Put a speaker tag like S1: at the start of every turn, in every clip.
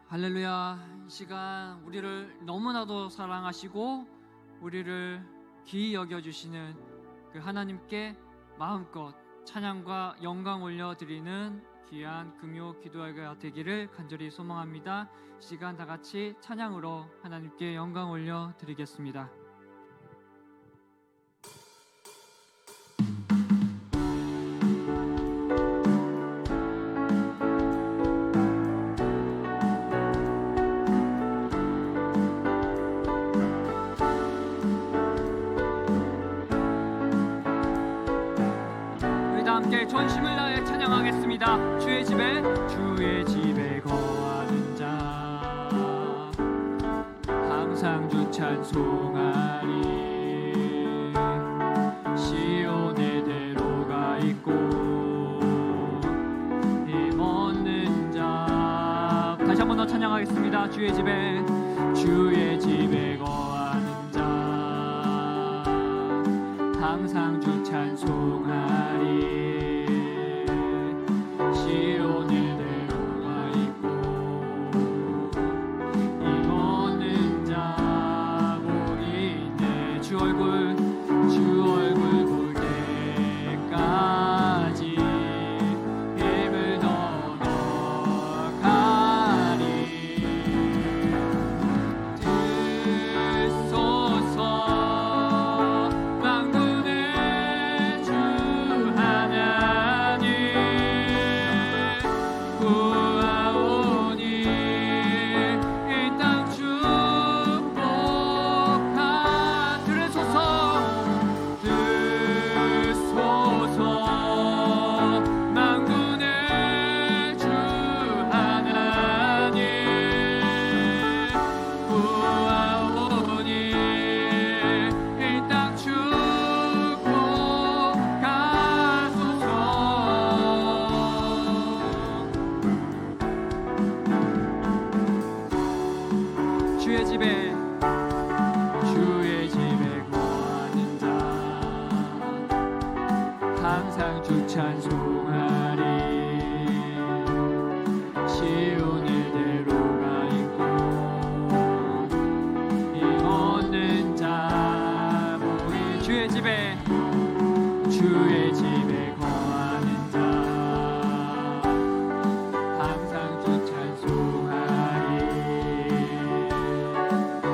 S1: 할렐루야. 이 시간 우리를 너무나도 사랑하시고 우리를 귀히 여겨주시는 그 하나님께 마음껏 찬양과 영광 올려드리는 귀한 금요 기도회가 되기를 간절히 소망합니다. 이 시간 다 같이 찬양으로 하나님께 영광 올려드리겠습니다. 함께 전심을 다해 찬양하겠습니다. 주의 집에 거하는 자 항상 주 찬송하리. 시온의 대로가 있고 힘 얻는 자. 다시 한 번 더 찬양하겠습니다. 주의 집에 거하는 자 항상 주 찬송하리. 시온의 대로가 있고 힘 얻는 자 보이네. 주 얼굴 볼 때까지 힘을 더 넣어가리. 들소서 만군의 주 하나님 구하오니 이 땅 축복하. 들으소서 만군의 주 하나님 구하오니 이 땅 축복하소서. 주의 집에 거하는 자 항상 주 찬송하리. 시온의 대로가 있고 힘 얻는 자 모이. 주의 집에 거하는 자 항상 주 찬송하리.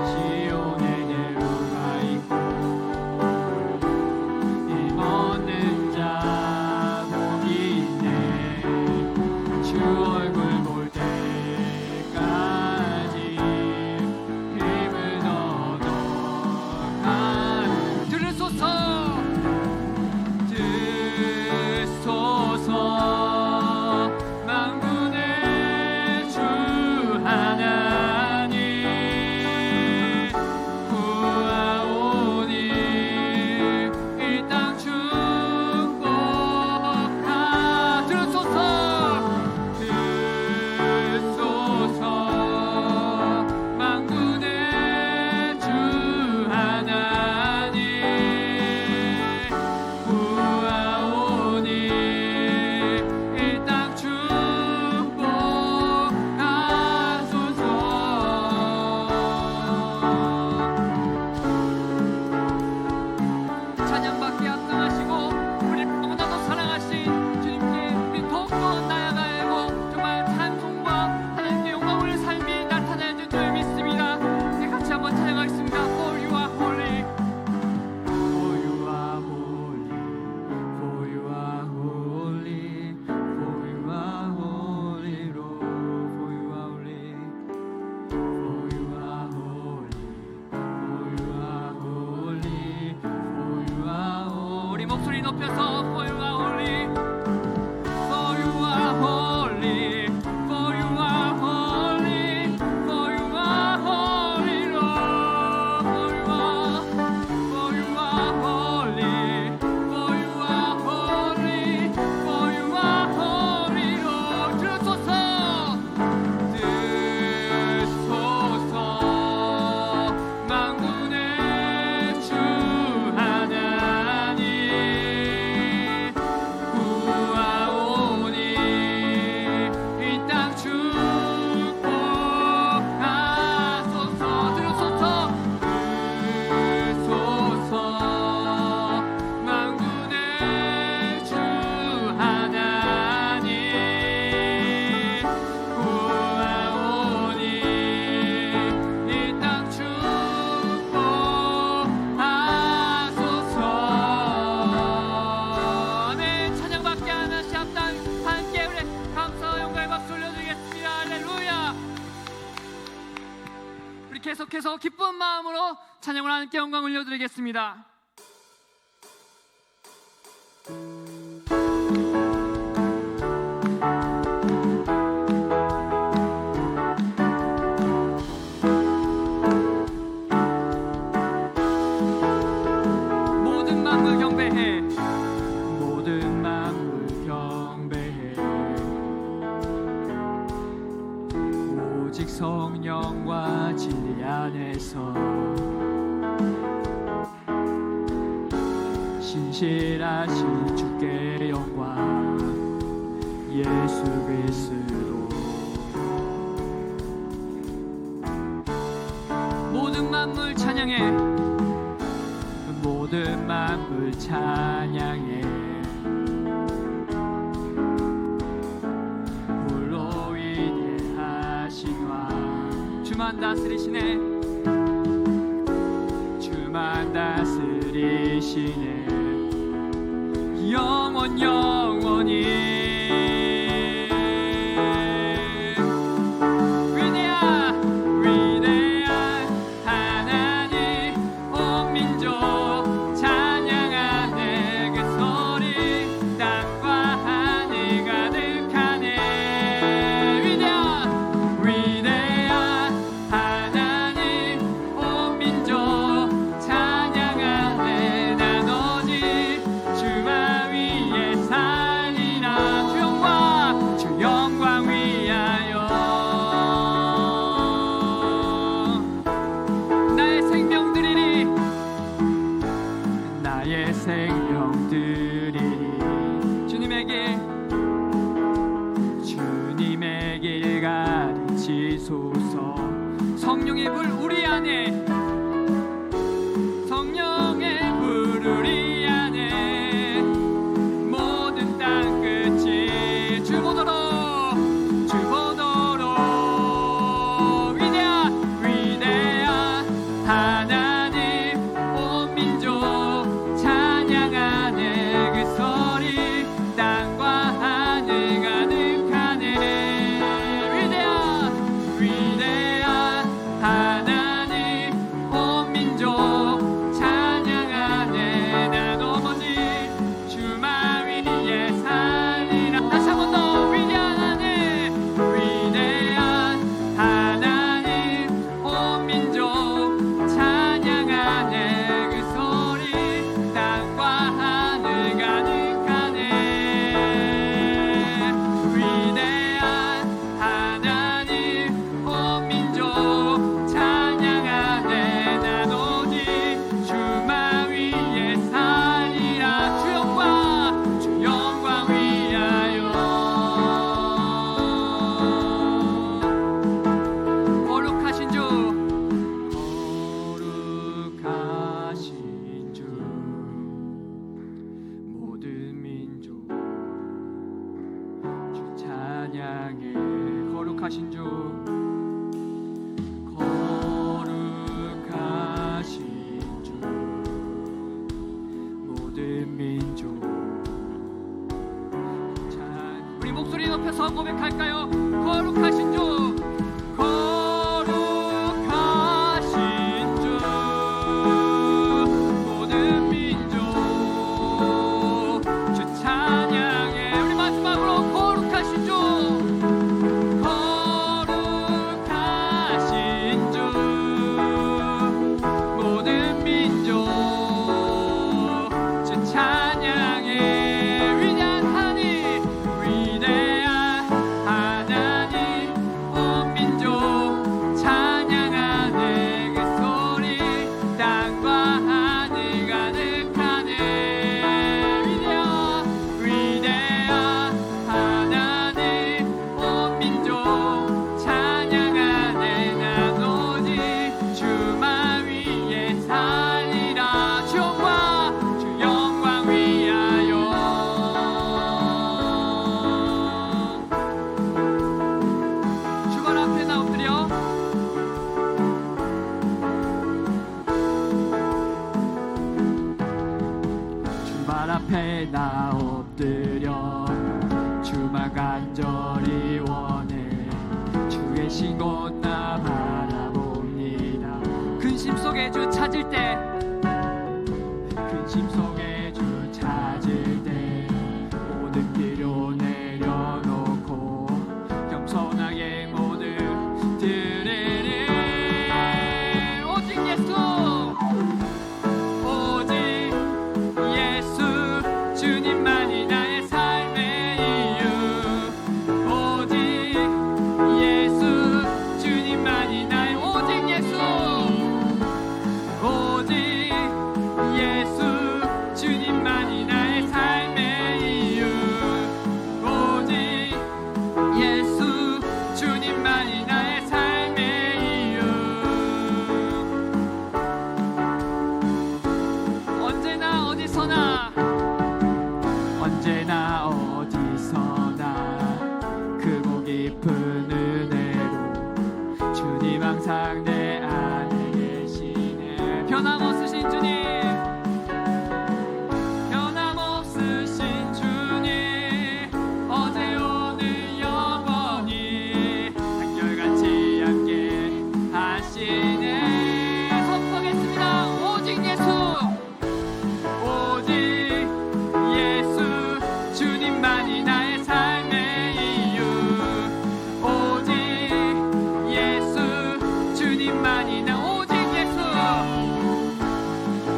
S1: 시온의 대로가 있고 힘 얻는 자 복이 있네. 주 얼굴 볼 때까지 힘을 더 넣어가리. 들소서 만군의 주 하나님 구하오니 이 땅 축복하. 들소서 만군의 주 하나님 구하오니 이 땅 축복하소서. 찬양받기에 합당하시고 우리 너무나도 사랑하신 주님께 우리 더욱더 나아가고 정말 찬송과 하나님의 영광을 삶이 나타나야 될 줄 믿습니다. 네, 같이 한번 찬양하겠습니다. For you are holy. For you are holy. For you are holy. For you are holy, Lord. For you are holy. For you are holy. For you are holy. For you are holy. 우리 목소리 높여서 For you are holy. For you are holy. For you are holy. For you are holy, Lord. For you are holy. For you are holy. For you are holy, Lord. 들으소서 만군의 주 하나님 계속해서 기쁜 마음으로 찬양을 하나님께 영광 올려드리겠습니다. 모든 만물 경배해, 모든 만물 경배해. 오직 성령과 진리 안에서 신실하신 주께 영광, 예수 그리스도. 모든 만물 찬양해, 모든 만물 찬양해. 홀로 위대하신 왕, 주만 다스리시네, 주만 다스리시네. 영원 영원히. 성령의 불 우리 안에, 성령의 불 우리 안에. 모든 땅 끝이 주 보도록, 주 보도록. 위대한 하나님, 온 민족 찬양하네. 그 소리 땅과 하늘 가득하네. 위대한 하나님, 온 민족 찬양하네. 나 넘어지 주만 위에 살리라. 다시 한 번 더. 위대한 하나님, 위대한 하나님, 온 민족 찬양하네. 그 소리 땅과 하늘 가득하네. 위대한 하나님, 온 민족 찬양하네. 난 오직 주만 위에 살리라. 주 영광, 주 영광 위하여. 거룩하신 주, 거룩하신 주. 모든 민족 주 찬양해. 거룩하신 주, 거룩하신 주. 모든 민족 찬. 우리 목소리 높여서 고백할까요? 거룩하신 주, 거룩하신 주. 모든 민족 주 찬양해. 우리 마지막으로 거룩하신 주, 거룩하신 주. 모든 민족 주 찬양해. 위대한 하나님, 위대한 하나님, 온 민족 찬양하네. 그 소리 땅과 하늘 가득하네. 위대한 하나님, 온 민족 찬양하네. 난 오직 주만 위에 살리라. 주 영광, 주 영광 위하여. 주발 앞에 나 엎드려. 주발 앞에 나 엎드려. 주만 간절히 원해. 주의 신곳 나 바라봅니다. 근심 속에 주 찾을 때,
S2: 근심 속에 주 찾을 때 모든 필요 내려놓고 겸손하게 모두 드리리. 오직 예수, 오직 예수 주님만이 나의 삶의 이유. 오직 예수 주님만이 나의, 오직 예수, 오직 예수 주님만이 나의 삶의 이유. 오직 예수 주님만이 나의 삶의 이유. 언제나 어디서나, 언제나 어디서나 크고 깊은 은혜로 주님 항상 내 안에 계시네. 변함없으신 주님, 변함없으신 주님, 어제 오늘 영원히 한결같이 함께 하시네. 선포하겠습니다. 오직 예수, 오직 예수 주님만이 나의 삶의 이유. 오직 예수 주님만이 나, 오직 예수,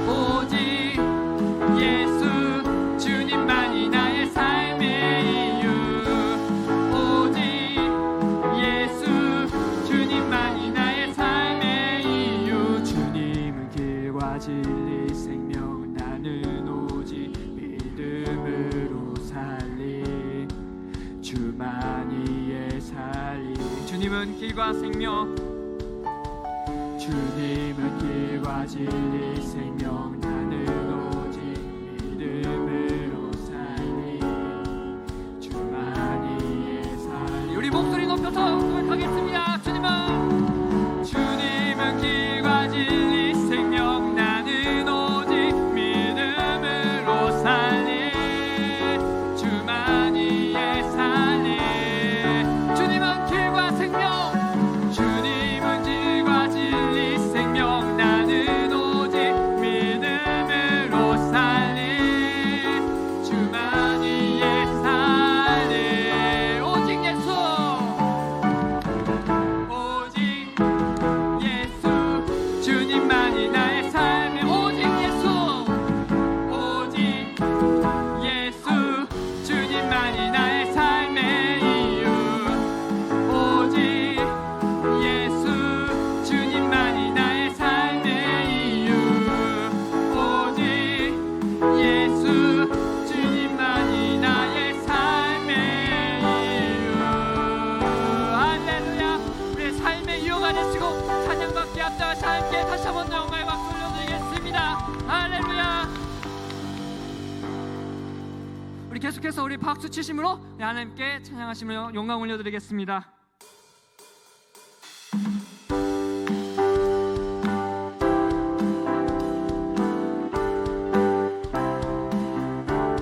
S2: 오직 예수 주님만이 나의 삶의 이유. 오직 예수 주님만이 나의 삶의 이유. 주님은 길과 진리 생명, 나는 오직 믿음으로 살리. 주만이 예살리. 주님은 길과 생명, 주님은 길과 진리 생명, 나는 오직 믿음으로 살리. 주만이 예살리. 우리 목소리 높여서 고백하겠습니다. 주님은 길과 진리 생명, 나는 오직 믿음으로 살리. 주만이 예살리. 주님은 길과 생명, 주님은 길과 진리 생명, 나는 오직 믿음으로 살리. 주만이 예살리. 오직 예수, 오직 예수 주님만이 나의 삶의, 오직 예수, 오직 예수 주님만이 나의 삶의 이유. 오직 예수 주님만이 나의 삶의 이유. 오직 예수 주님만이 나의 삶의 이유. 할렐루야. 우리의 삶의 이유가 되시고 찬양받기 앞서서 함께 다시 한번 영광의 박수 올려드리겠습니다. 할렐루야. 우리 계속해서 우리 박수 치심으로 하나님께 찬양하시며 영광 올려드리겠습니다.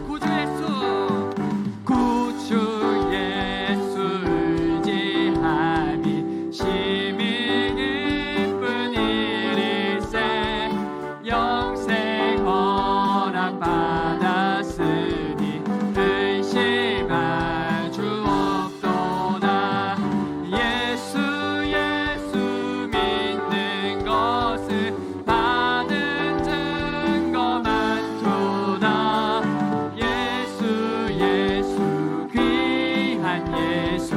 S2: 구주 예수, 구주 예수 의지함이 심히 기쁜 일일세. 영생 허락 받았으니 의심할 주 없도다. 예수 예수 믿는 것을 받은 증거 많도다. 예수 예수 귀한 예수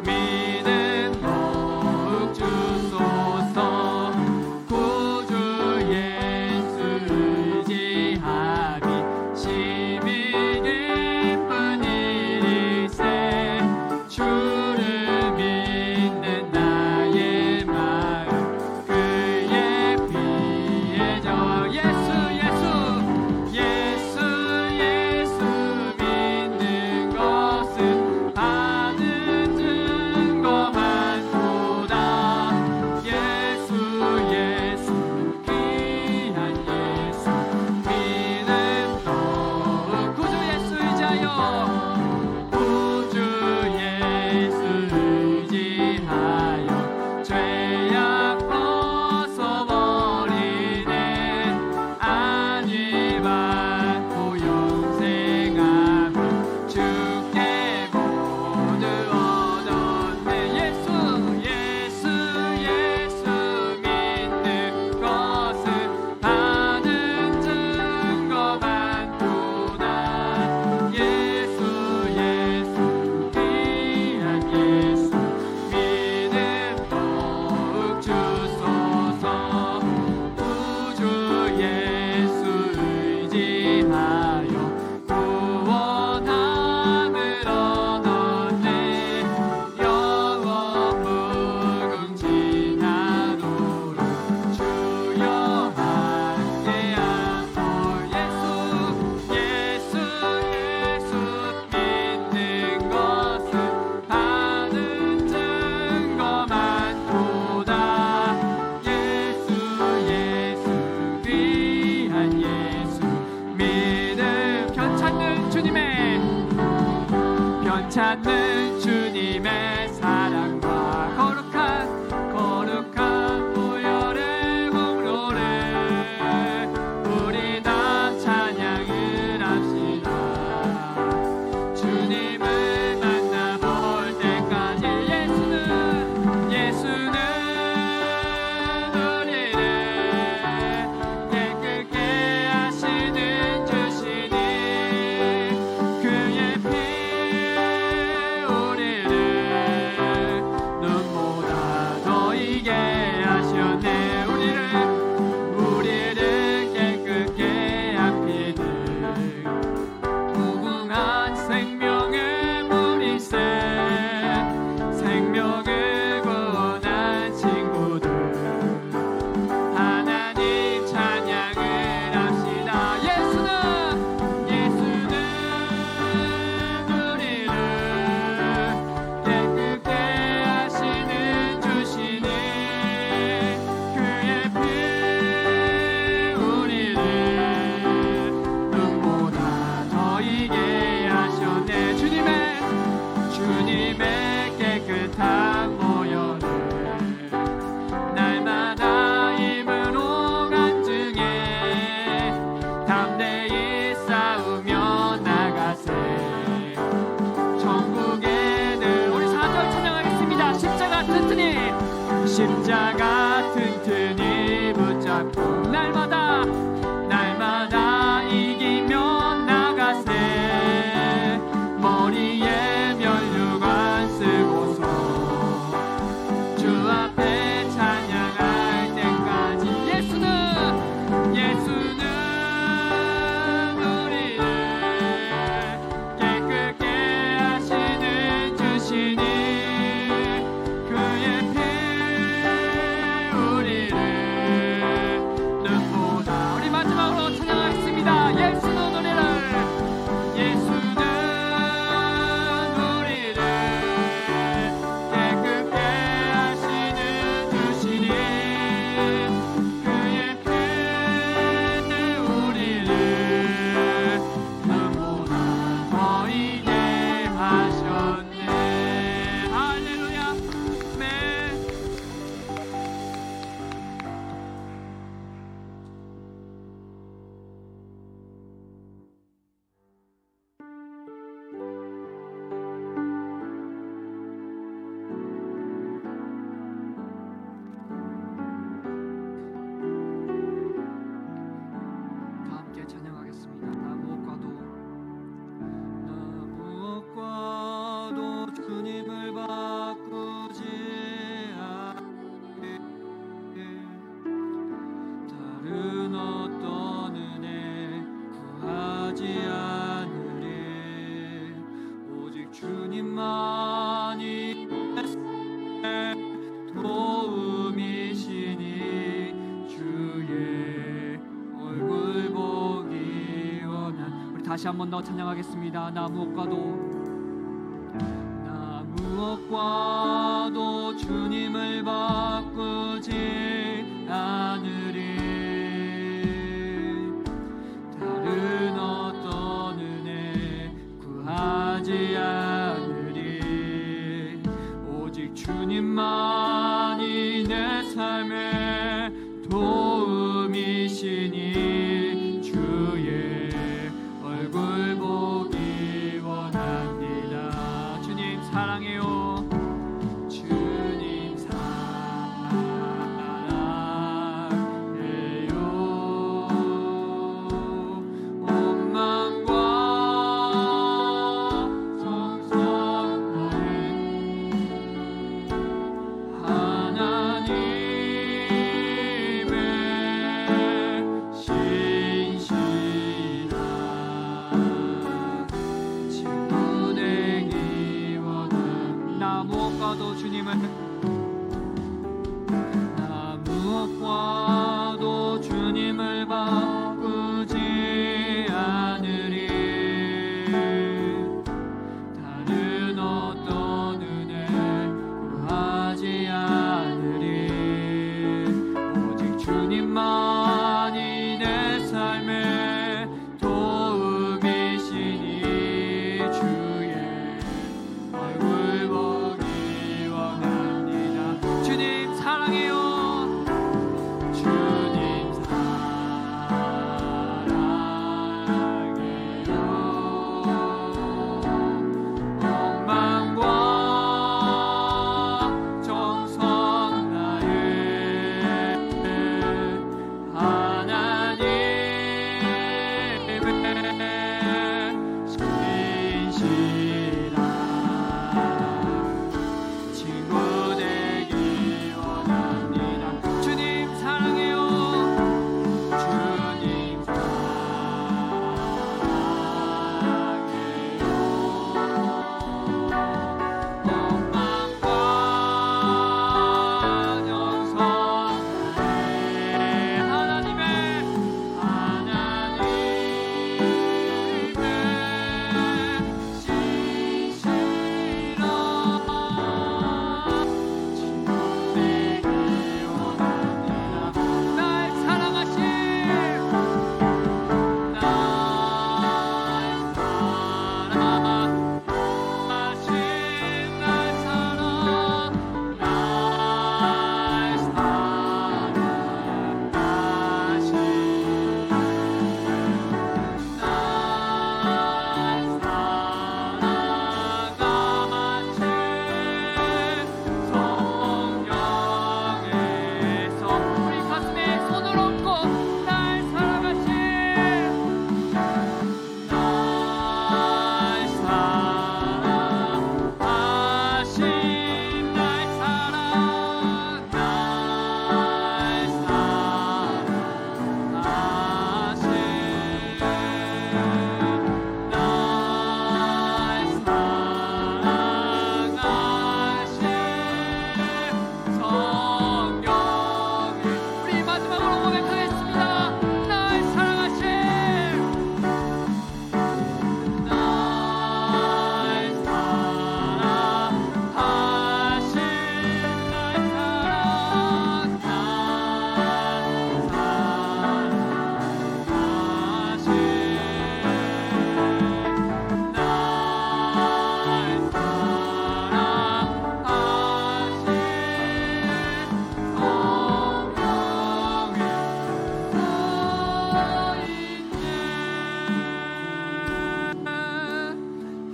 S2: 믿음 더욱 주소서. 구주 예수 의지함이 심히 기쁜 일일세. 주를 믿는 나의 마음 그의 피에 져. 예수 예수 예수 예수 믿는 것은 받은 증거 많도다. 예수 예수 귀한 예수 믿음 더욱. 구주 예수 의지하여, 구주 예수 의지하여 죄악 벗어버린
S1: 찾는 주님의 사랑과 거룩한 보혈의 공로를 우리 다 찬양을 합시다. 주님을 만나볼 때까지 예수는 우리를 깨끗게 하시는 주시니 그의 피 우리를 눈보다 더 이게 하셨네. 우리를 깨끗게 한 피는 무궁한 생명의 물이세. 생명을 구원한 친구들 하나님 찬양을 합시다. 예수는 우리를 깨끗게 하시는 주시니 그의 피 우리를 눈보다 더 이게 하셨네. 주님의 깨끗한 보혈을 날마다 입으로 간증해 담대히 싸우며 나가세. 천국에 늘 우리 4절 찬양하겠습니다. 십자가 튼튼히 붙잡고 날마다 이기며 나가세. 머리에 면류관 쓰고서 주 앞에 찬양할 때까지 예수는 우리를 깨끗게 하시는 주시니 그의 피 우리를 눈보다 우리 마지막으로 찬양하겠습니다. 예수는 우리를 깨끗게 하시는 주시니 그의 피 우리를 눈보다 더 이게 하셨네. 할렐루야. 아멘. 다 함께 찬양하겠습니다. 나 무엇과도 주님을 바꾸지 않게 다른 어떤 은혜 구하지 않으리. 오직 주님만이 내 도움이시니 주의 얼굴 보기 원한. 우리 다시 한 번 더 찬양하겠습니다. 나 무엇과도 주님을 바꾸지 않으리. 다른 어떤 은혜 구하지 않으리. 오직 주님만이 내 삶의 도움이시니 주의 얼굴 보기 원합니다. 주님 사랑해요. 주님 사랑해요. 온 마음과 정성 다해 하나님의 신실한 친구 되기 원함. 나 무엇과도 주님을 바꾸지 않으리. 다른 어떤 은혜 구하지 않으리. 오직 주님만이 내 삶의 도움이시니 주의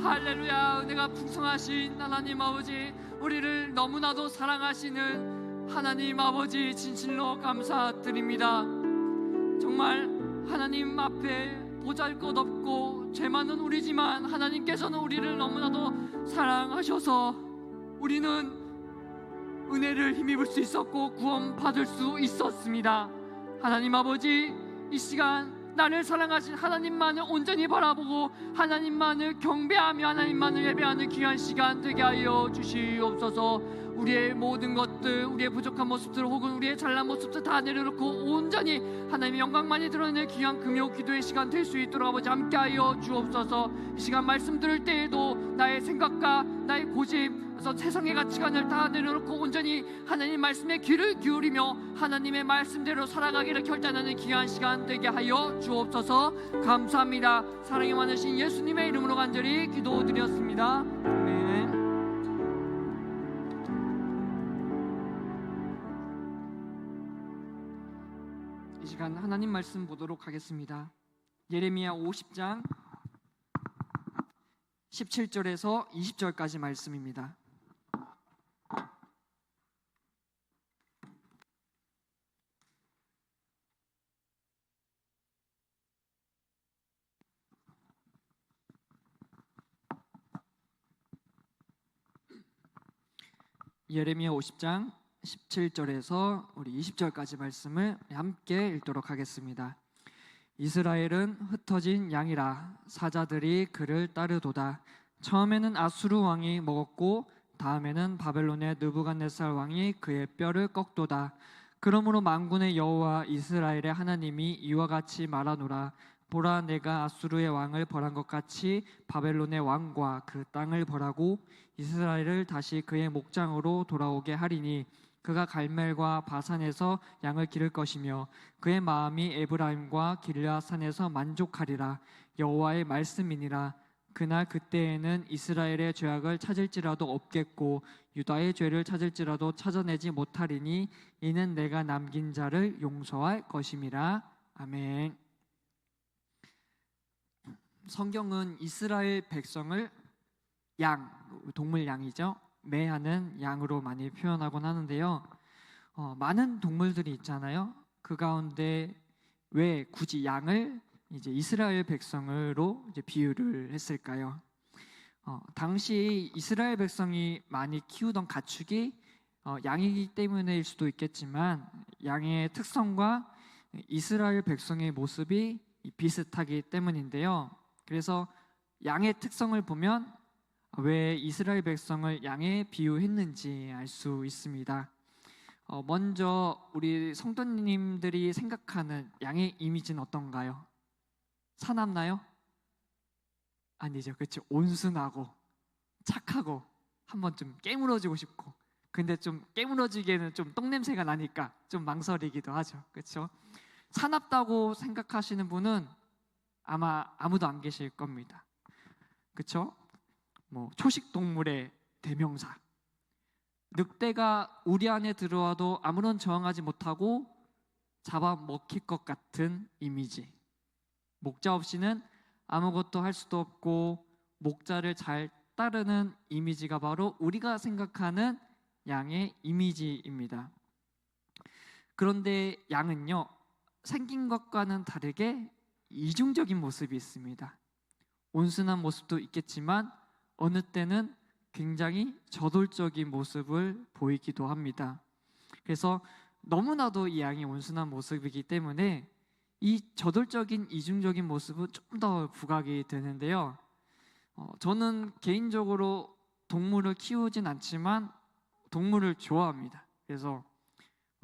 S1: 할렐루야. 은혜가 풍성하신 하나님 아버지, 우리를 너무나도 사랑하시는 하나님 아버지, 진실로 감사드립니다. 정말 하나님 앞에 보잘것없고 죄 많은 우리지만 하나님께서는 우리를 너무나도 사랑하셔서 우리는 은혜를 힘입을 수 있었고 구원받을 수 있었습니다. 하나님 아버지, 이 시간 나를 사랑하신 하나님만을 온전히 바라보고 하나님만을 경배하며 하나님만을 예배하는 귀한 시간 되게 하여 주시옵소서. 우리의 모든 것들, 우리의 부족한 모습들 혹은 우리의 잘난 모습들 다 내려놓고 온전히 하나님의 영광만이 드러내는 귀한 금요 기도의 시간 될 수 있도록 아버지 함께 하여 주옵소서. 이 시간 말씀 들을 때에도 나의 생각과 나의 고집, 그래서 세상의 가치관을 다 내려놓고 온전히 하나님 말씀에 귀를 기울이며 하나님의 말씀대로 살아가기를 결단하는 귀한 시간 되게 하여 주옵소서. 감사합니다. 사랑이 많으신 예수님의 이름으로 간절히 기도드렸습니다. 아멘. 이 시간 하나님 말씀 보도록 하겠습니다. 예레미야 50장 17절에서 20절까지 말씀입니다. 예레미야 50장 17절에서 우리 20절까지 말씀을 함께 읽도록 하겠습니다. 이스라엘은 흩어진 양이라 사자들이 그를 따르도다. 처음에는 아수르 왕이 먹었고 다음에는 바벨론의 느부갓네살 왕이 그의 뼈를 꺾도다. 그러므로 만군의 여호와 이스라엘의 하나님이 이와 같이 말하노라. 보라, 내가 아수르의 왕을 벌한 것 같이 바벨론의 왕과 그 땅을 벌하고 이스라엘을 다시 그의 목장으로 돌아오게 하리니 그가 갈멜과 바산에서 양을 기를 것이며 그의 마음이 에브라임과 길르앗 산에서 만족하리라. 여호와의 말씀이니라. 그날 그때에는 이스라엘의 죄악을 찾을지라도 없겠고 유다의 죄를 찾을지라도 찾아내지 못하리니 이는 내가 남긴 자를 용서할 것임이라. 아멘. 성경은 이스라엘 백성을 양, 동물 양이죠, 매하는 양으로 많이 표현하곤 하는데요. 많은 동물들이 있잖아요. 그 가운데 왜 굳이 양을 이제 이스라엘 백성으로 이제 비유를 했을까요? 당시 이스라엘 백성이 많이 키우던 가축이 양이기 때문일 수도 있겠지만 양의 특성과 이스라엘 백성의 모습이 비슷하기 때문인데요. 그래서 양의 특성을 보면 왜 이스라엘 백성을 양에 비유했는지 알 수 있습니다. 먼저 우리 성도님들이 생각하는 양의 이미지는 어떤가요? 사납나요? 아니죠. 그렇죠. 온순하고 착하고 한번 좀 깨물어주고 싶고, 근데 좀 깨물어주기에는 좀 똥냄새가 나니까 좀 망설이기도 하죠. 그렇죠. 사납다고 생각하시는 분은 아마 아무도 안 계실 겁니다. 그렇죠? 뭐 초식 동물의 대명사, 늑대가 우리 안에 들어와도 아무런 저항하지 못하고 잡아먹힐 것 같은 이미지. 목자 없이는 아무것도 할 수도 없고 목자를 잘 따르는 이미지가 바로 우리가 생각하는 양의 이미지입니다. 그런데 양은요, 생긴 것과는 다르게 이중적인 모습이 있습니다. 온순한 모습도 있겠지만 어느 때는 굉장히 저돌적인 모습을 보이기도 합니다. 그래서 너무나도 이 양이 온순한 모습이기 때문에 이 저돌적인 이중적인 모습은 좀 더 부각이 되는데요. 저는 개인적으로 동물을 키우진 않지만 동물을 좋아합니다. 그래서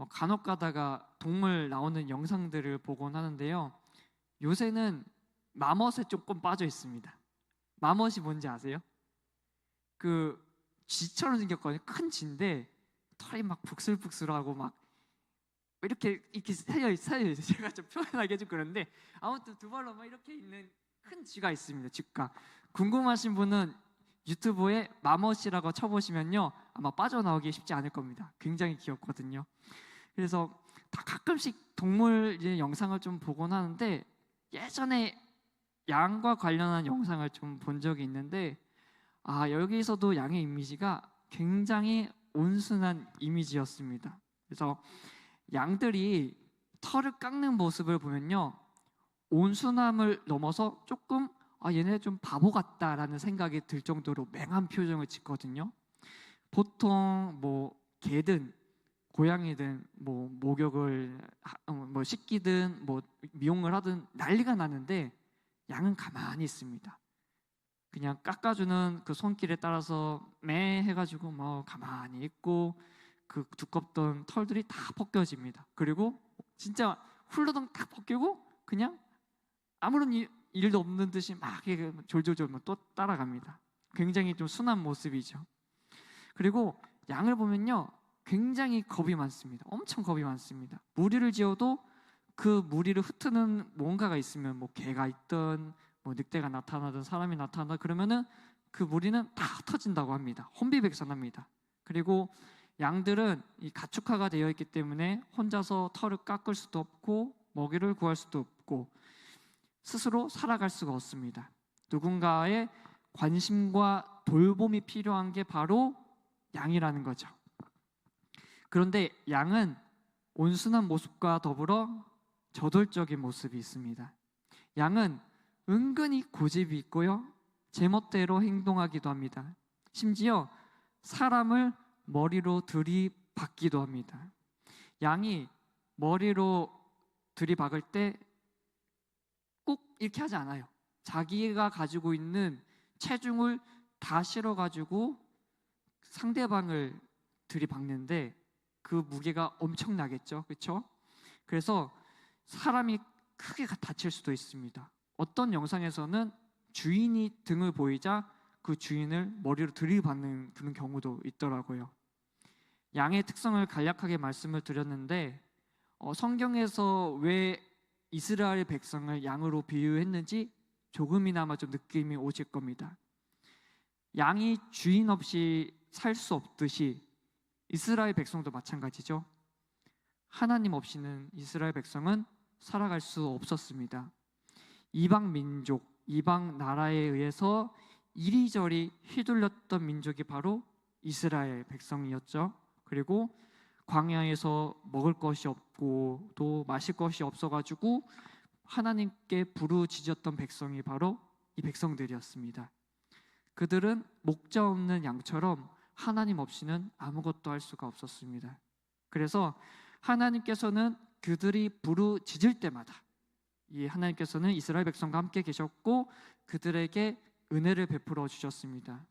S1: 간혹 가다가 동물 나오는 영상들을 보곤 하는데요. 요새는 마멋에 조금 빠져 있습니다. 마멋이 뭔지 아세요? 그 쥐처럼 생겼거든요. 큰 쥐인데 털이 막 북슬북슬하고 막 이렇게 새여 있어요. 제가 좀 표현하기 좀 그런데 아무튼 두 발로 막 이렇게 있는 큰 쥐가 있습니다. 쥐가. 궁금하신 분은 유튜브에 마멋이라고 쳐보시면요, 아마 빠져나오기 쉽지 않을 겁니다. 굉장히 귀엽거든요. 그래서 다 가끔씩 동물 영상을 좀 보곤 하는데 예전에 양과 관련한 영상을 좀 본 적이 있는데
S3: 여기서도 양의 이미지가 굉장히 온순한 이미지였습니다. 그래서 양들이 털을 깎는 모습을 보면요, 온순함을 넘어서 조금 얘네 좀 바보 같다라는 생각이 들 정도로 맹한 표정을 짓거든요. 보통 뭐 개든 고양이든 뭐 목욕을 뭐 씻기든 뭐 미용을 하든 난리가 나는데 양은 가만히 있습니다. 그냥 깎아주는 그 손길에 따라서 매 해가지고 뭐 가만히 있고 그 두껍던 털들이 다 벗겨집니다. 그리고 진짜 훌러덩 딱 벗기고 그냥 아무런 일도 없는 듯이 막 졸졸졸 또 따라갑니다. 굉장히 좀 순한 모습이죠. 그리고 양을 보면요, 굉장히 겁이 많습니다. 엄청 겁이 많습니다. 무리를 지어도 그 무리를 흩트는 뭔가가 있으면 뭐 개가 있든 뭐 늑대가 나타나든 사람이 나타나든 그러면은 그 무리는 다 흩어진다고 합니다. 혼비백산합니다. 그리고 양들은 이 가축화가 되어 있기 때문에 혼자서 털을 깎을 수도 없고 먹이를 구할 수도 없고 스스로 살아갈 수가 없습니다. 누군가의 관심과 돌봄이 필요한 게 바로 양이라는 거죠. 그런데 양은 온순한 모습과 더불어 저돌적인 모습이 있습니다. 양은 은근히 고집이 있고요, 제멋대로 행동하기도 합니다. 심지어 사람을 머리로 들이박기도 합니다. 양이 머리로 들이박을 때 꼭 이렇게 하지 않아요. 자기가 가지고 있는 체중을 다 실어가지고 상대방을 들이박는데 그 무게가 엄청나겠죠, 그렇죠? 그래서 사람이 크게 다칠 수도 있습니다. 어떤 영상에서는 주인이 등을 보이자 그 주인을 머리로 들이받는 그런 경우도 있더라고요. 양의 특성을 간략하게 말씀을 드렸는데 성경에서 왜 이스라엘 백성을 양으로 비유했는지 조금이나마 좀 느낌이 오실 겁니다. 양이 주인 없이 살 수 없듯이 이스라엘 백성도 마찬가지죠. 하나님 없이는 이스라엘 백성은 살아갈 수 없었습니다. 이방 민족, 이방 나라에 의해서 이리저리 휘둘렸던 민족이 바로 이스라엘 백성이었죠. 그리고 광야에서 먹을 것이 없고 또 마실 것이 없어가지고 하나님께 부르짖었던 백성이 바로 이 백성들이었습니다. 그들은 목자 없는 양처럼 하나님 없이는 아무것도 할 수가 없었습니다. 그래서 하나님께서는 그들이 부르짖을 때마다 이 하나님께서는 이스라엘 백성과 함께 계셨고 그들에게 은혜를 베풀어 주셨습니다.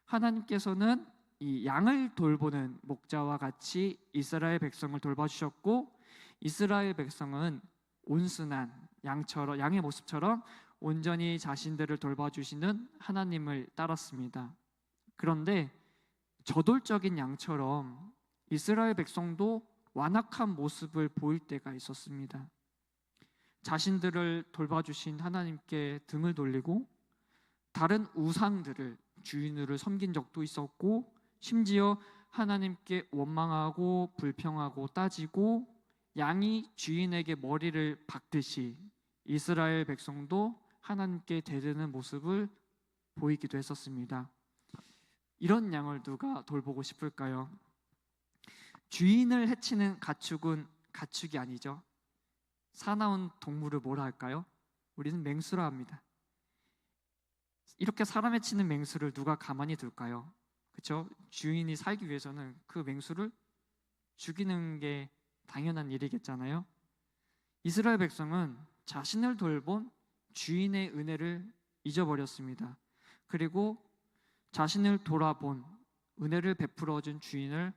S3: 하나님께서는 이 양을 돌보는 목자와 같이 이스라엘 백성을 돌봐주셨고 이스라엘 백성은 온순한 양의 모습처럼 온전히 자신들을 돌봐주시는 하나님을 따랐습니다. 그런데 저돌적인 양처럼 이스라엘 백성도 완악한 모습을 보일 때가 있었습니다. 자신들을 돌봐주신 하나님께 등을 돌리고 다른 우상들을 주인으로 섬긴 적도 있었고 심지어 하나님께 원망하고 불평하고 따지고 양이 주인에게 머리를 박듯이 이스라엘 백성도 하나님께 대드는 모습을 보이기도 했었습니다. 이런 양을 누가 돌보고 싶을까요? 주인을 해치는 가축은 가축이 아니죠. 사나운 동물을 뭐라 할까요? 우리는 맹수라 합니다. 이렇게 사람 해치는 맹수를 누가 가만히 둘까요? 그렇죠? 주인이 살기 위해서는 그 맹수를 죽이는 게 당연한 일이겠잖아요. 이스라엘 백성은 자신을 돌본 주인의 은혜를 잊어버렸습니다. 그리고 자신을 돌아본 은혜를 베풀어준 주인을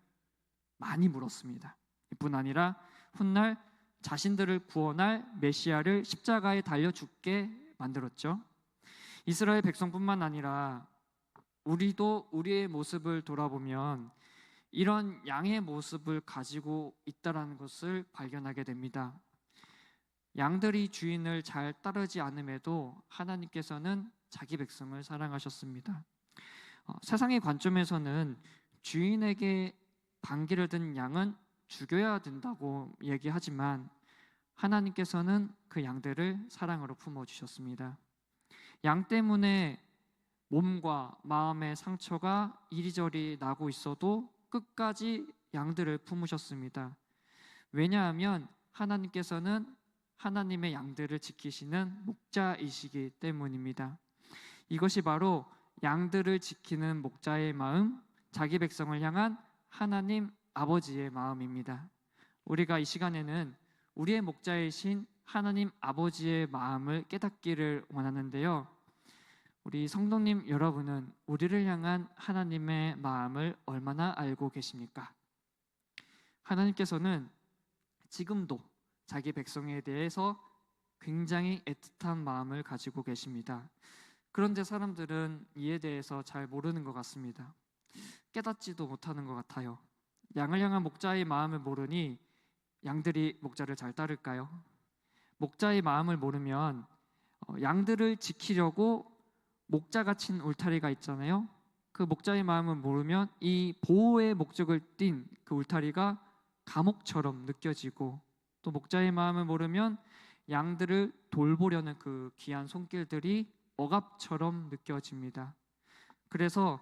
S3: 많이 물었습니다. 이뿐 아니라 훗날 자신들을 구원할 메시아를 십자가에 달려 죽게 만들었죠. 이스라엘 백성뿐만 아니라 우리도 우리의 모습을 돌아보면 이런 양의 모습을 가지고 있다는 것을 발견하게 됩니다. 양들이 주인을 잘 따르지 않음에도 하나님께서는 자기 백성을 사랑하셨습니다. 세상의 관점에서는 주인에게 반기를 든 양은 죽여야 된다고 얘기하지만 하나님께서는 그 양들을 사랑으로 품어주셨습니다. 양 때문에 몸과 마음의 상처가 이리저리 나고 있어도 끝까지 양들을 품으셨습니다. 왜냐하면 하나님께서는 하나님의 양들을 지키시는 목자이시기 때문입니다. 이것이 바로 양들을 지키는 목자의 마음, 자기 백성을 향한 하나님 아버지의 마음입니다. 우리가 이 시간에는 우리의 목자이신 하나님 아버지의 마음을 깨닫기를 원하는데요. 우리 성도님 여러분은 우리를 향한 하나님의 마음을 얼마나 알고 계십니까? 하나님께서는 지금도 자기 백성에 대해서 굉장히 애틋한 마음을 가지고 계십니다. 그런데 사람들은 이에 대해서 잘 모르는 것 같습니다. 깨닫지도 못하는 것 같아요. 양을 향한 목자의 마음을 모르니 양들이 목자를 잘 따를까요? 목자의 마음을 모르면 양들을 지키려고 목자가 친 울타리가 있잖아요. 그 목자의 마음을 모르면 이 보호의 목적을 띤 그 울타리가 감옥처럼 느껴지고, 또 목자의 마음을 모르면 양들을 돌보려는 그 귀한 손길들이 억압처럼 느껴집니다. 그래서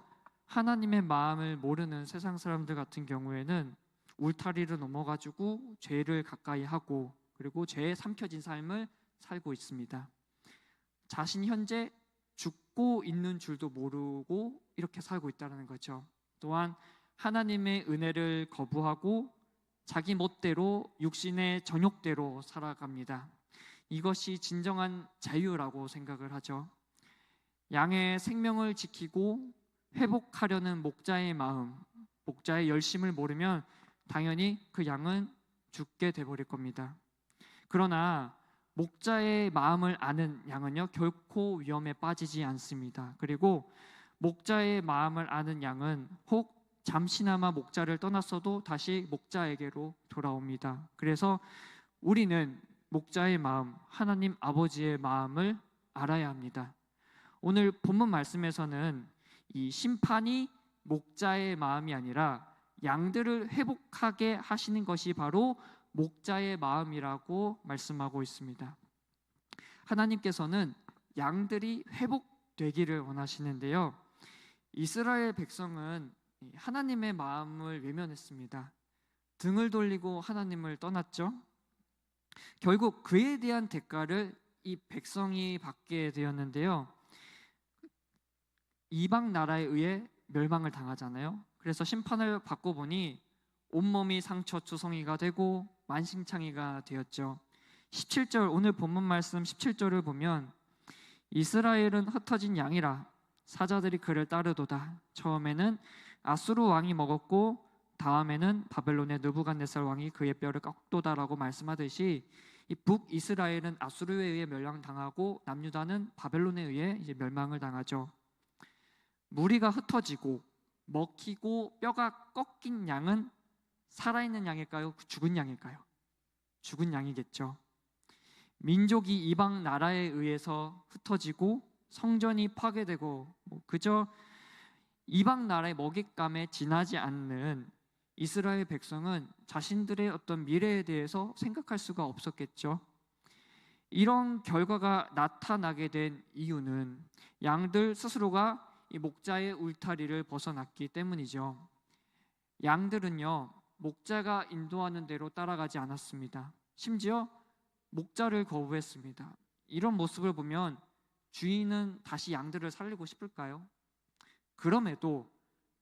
S3: 하나님의 마음을 모르는 세상 사람들 같은 경우에는 울타리를 넘어가지고 죄를 가까이 하고, 그리고 죄에 삼켜진 삶을 살고 있습니다. 자신이 현재 죽고 있는 줄도 모르고 이렇게 살고 있다는 거죠. 또한 하나님의 은혜를 거부하고 자기 멋대로 육신의 정욕대로 살아갑니다. 이것이 진정한 자유라고 생각을 하죠. 양의 생명을 지키고 회복하려는 목자의 마음, 목자의 열심을 모르면 당연히 그 양은 죽게 돼버릴 겁니다. 그러나 목자의 마음을 아는 양은요, 결코 위험에 빠지지 않습니다. 그리고 목자의 마음을 아는 양은 혹 잠시나마 목자를 떠났어도 다시 목자에게로 돌아옵니다. 그래서 우리는 목자의 마음, 하나님 아버지의 마음을 알아야 합니다. 오늘 본문 말씀에서는 이 심판이 목자의 마음이 아니라 양들을 회복하게 하시는 것이 바로 목자의 마음이라고 말씀하고 있습니다. 하나님께서는 양들이 회복되기를 원하시는데요. 이스라엘 백성은 하나님의 마음을 외면했습니다. 등을 돌리고 하나님을 떠났죠. 결국 그에 대한 대가를 이 백성이 받게 되었는데요. 이방 나라에 의해 멸망을 당하잖아요. 그래서 심판을 받고 보니 온몸이 상처 투성이가 되고 만신창이가 되었죠. 17절, 오늘 본문 말씀 17절을 보면 이스라엘은 흩어진 양이라 사자들이 그를 따르도다. 처음에는 아수르 왕이 먹었고 다음에는 바벨론의 느부갓네살 왕이 그의 뼈를 꺾도다라고 말씀하듯이 이 북이스라엘은 아수르에 의해 멸망당하고 남유다는 바벨론에 의해 이제 멸망을 당하죠. 무리가 흩어지고 먹히고 뼈가 꺾인 양은 살아있는 양일까요? 죽은 양일까요? 죽은 양이겠죠. 민족이 이방 나라에 의해서 흩어지고 성전이 파괴되고 그저 이방 나라의 먹잇감에 지나지 않는 이스라엘 백성은 자신들의 어떤 미래에 대해서 생각할 수가 없었겠죠. 이런 결과가 나타나게 된 이유는 양들 스스로가 이 목자의 울타리를 벗어났기 때문이죠. 양들은요, 목자가 인도하는 대로 따라가지 않았습니다. 심지어 목자를 거부했습니다. 이런 모습을 보면 주인은 다시 양들을 살리고 싶을까요? 그럼에도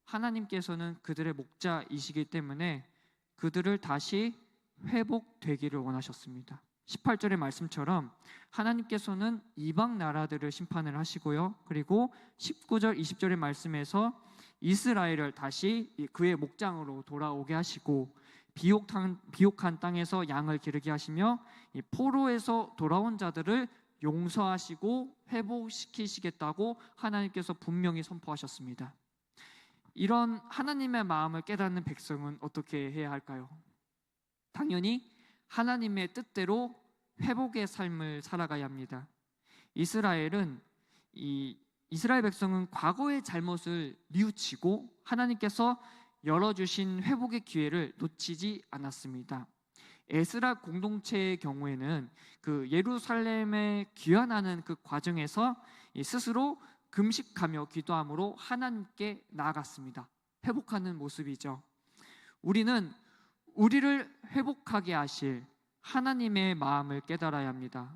S3: 하나님께서는 그들의 목자이시기 때문에 그들을 다시 회복되기를 원하셨습니다. 18절의 말씀처럼 하나님께서는 이방 나라들을 심판을 하시고요. 그리고 19절, 20절의 말씀에서 이스라엘을 다시 그의 목장으로 돌아오게 하시고 비옥한 땅에서 양을 기르게 하시며 이 포로에서 돌아온 자들을 용서하시고 회복시키시겠다고 하나님께서 분명히 선포하셨습니다. 이런 하나님의 마음을 깨닫는 백성은 어떻게 해야 할까요? 당연히 하나님의 뜻대로 회복의 삶을 살아가야 합니다. 이스라엘 백성은 과거의 잘못을 뉘우치고 하나님께서 열어주신 회복의 기회를 놓치지 않았습니다. 에스라 공동체의 경우에는 그 예루살렘에 귀환하는 그 과정에서 스스로 금식하며 기도함으로 하나님께 나아갔습니다. 회복하는 모습이죠. 우리는 우리를 회복하게 하실 하나님의 마음을 깨달아야 합니다.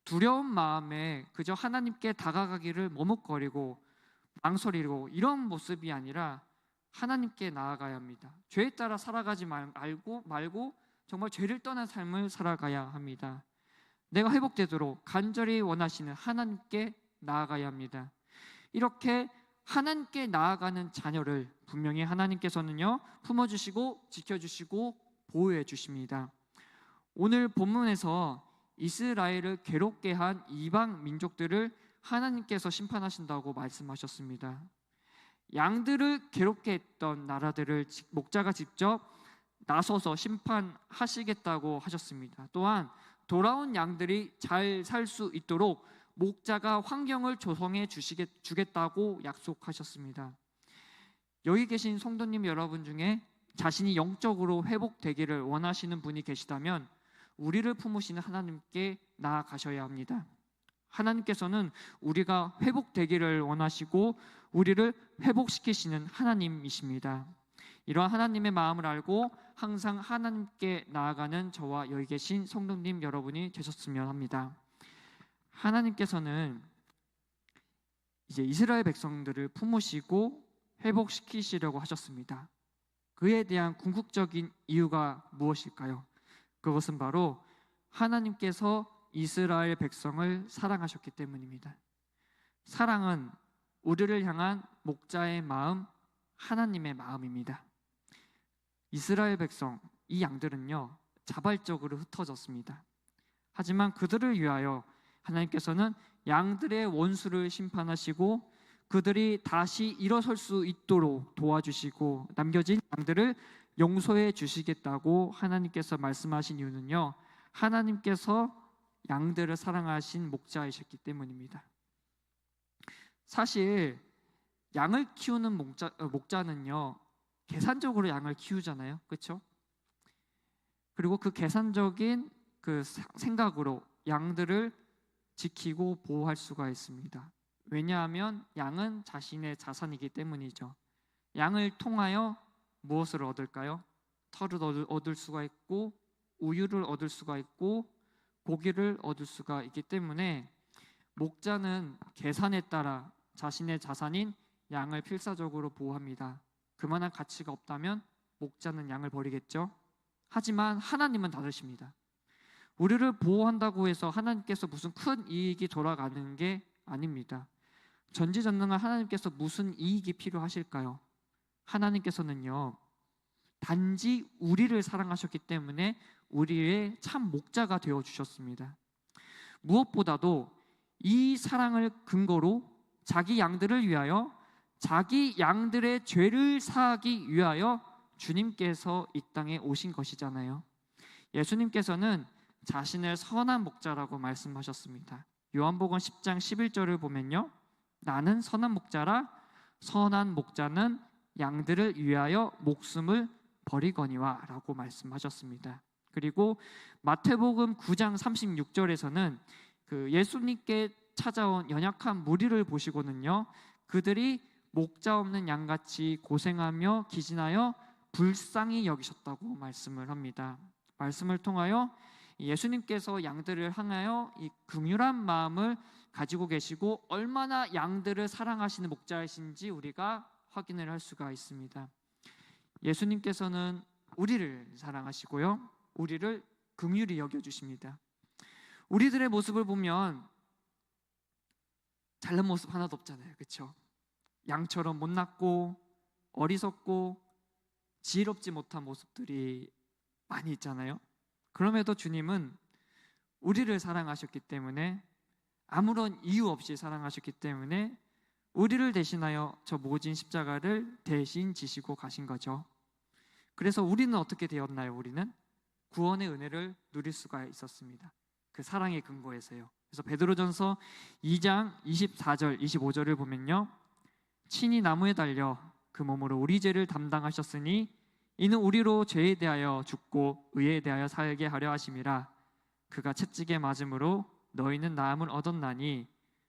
S3: 두려운 마음에 그저 하나님께 다가가기를 머뭇거리고 망설이고 이런 모습이 아니라 하나님께 나아가야 합니다. 죄에 따라 살아가지 말고 정말 죄를 떠난 삶을 살아가야 합니다. 내가 회복되도록 간절히 원하시는 하나님께 나아가야 합니다. 이렇게 하나님께 나아가는 자녀를 분명히 하나님께서는요 품어주시고 지켜주시고 보호해 주십니다. 오늘 본문에서 이스라엘을 괴롭게 한 이방 민족들을 하나님께서 심판하신다고 말씀하셨습니다. 양들을 괴롭게 했던 나라들을 목자가 직접 나서서 심판하시겠다고 하셨습니다. 또한 돌아온 양들이 잘 살 수 있도록 목자가 환경을 조성해 주겠다고 약속하셨습니다. 여기 계신 성도님 여러분 중에 자신이 영적으로 회복되기를 원하시는 분이 계시다면 우리를 품으시는 하나님께 나아가셔야 합니다. 하나님께서는 우리가 회복되기를 원하시고 우리를 회복시키시는 하나님이십니다. 이러한 하나님의 마음을 알고 항상 하나님께 나아가는 저와 여기 계신 성도님 여러분이 되셨으면 합니다. 하나님께서는 이제 이스라엘 백성들을 품으시고 회복시키시려고 하셨습니다. 그에 대한 궁극적인 이유가 무엇일까요? 그것은 바로 하나님께서 이스라엘 백성을 사랑하셨기 때문입니다. 사랑은 우리를 향한 목자의 마음, 하나님의 마음입니다. 이스라엘 백성, 이 양들은요 자발적으로 흩어졌습니다. 하지만 그들을 위하여 하나님께서는 양들의 원수를 심판하시고 그들이 다시 일어설 수 있도록 도와주시고 남겨진 양들을 용서해 주시겠다고 하나님께서 말씀하신 이유는요 하나님께서 양들을 사랑하신 목자이셨기 때문입니다. 사실 양을 키우는 목자는요 계산적으로 양을 키우잖아요, 그렇죠? 그리고 그 계산적인 그 생각으로 양들을 지키고 보호할 수가 있습니다. 왜냐하면 양은 자신의 자산이기 때문이죠. 양을 통하여 무엇을 얻을까요? 털을 얻을 수가 있고 우유를 얻을 수가 있고 고기를 얻을 수가 있기 때문에 목자는 계산에 따라 자신의 자산인 양을 필사적으로 보호합니다. 그만한 가치가 없다면 목자는 양을 버리겠죠. 하지만 하나님은 다르십니다. 우리를 보호한다고 해서 하나님께서 무슨 큰 이익이 돌아가는 게 아닙니다. 전지전능한 하나님께서 무슨 이익이 필요하실까요? 하나님께서는요 단지 우리를 사랑하셨기 때문에 우리의 참 목자가 되어 주셨습니다. 무엇보다도 이 사랑을 근거로 자기 양들을 위하여 자기 양들의 죄를 사하기 위하여 주님께서 이 땅에 오신 것이잖아요. 예수님께서는 자신을 선한 목자라고 말씀하셨습니다. 요한복음 10장 11절을 보면요 나는 선한 목자라 선한 목자는 양들을 위하여 목숨을 버리거니와 라고 말씀하셨습니다. 그리고 마태복음 9장 36절에서는 그 예수님께 찾아온 연약한 무리를 보시고는요 그들이 목자 없는 양같이 고생하며 기진하여 불쌍히 여기셨다고 말씀을 합니다. 말씀을 통하여 예수님께서 양들을 향하여 이 긍휼한 마음을 가지고 계시고 얼마나 양들을 사랑하시는 목자이신지 우리가 확인을 할 수가 있습니다. 예수님께서는 우리를 사랑하시고요 우리를 긍휼히 여겨주십니다. 우리들의 모습을 보면 잘난 모습 하나도 없잖아요, 그렇죠? 양처럼 못났고 어리석고 지혜롭지 못한 모습들이 많이 있잖아요. 그럼에도 주님은 우리를 사랑하셨기 때문에 아무런 이유 없이 사랑하셨기 때문에 우리를 대신하여 저 모진 십자가를 대신 지시고 가신 거죠. 그래서 우리는 어떻게 되었나요? 우리는 구원의 은혜를 누릴 수가 있었습니다. 그 사랑의 근거에서요. 그래서 베드로전서 2장 24절 25절을 보면요 친히 나무에 달려 그 몸으로 우리 죄를 담당하셨으니 이는 우리로 죄에 대하여 죽고 의에 대하여 살게 하려 하심이라. 그가 채찍에 맞음으로 너희는 나음을 얻었나니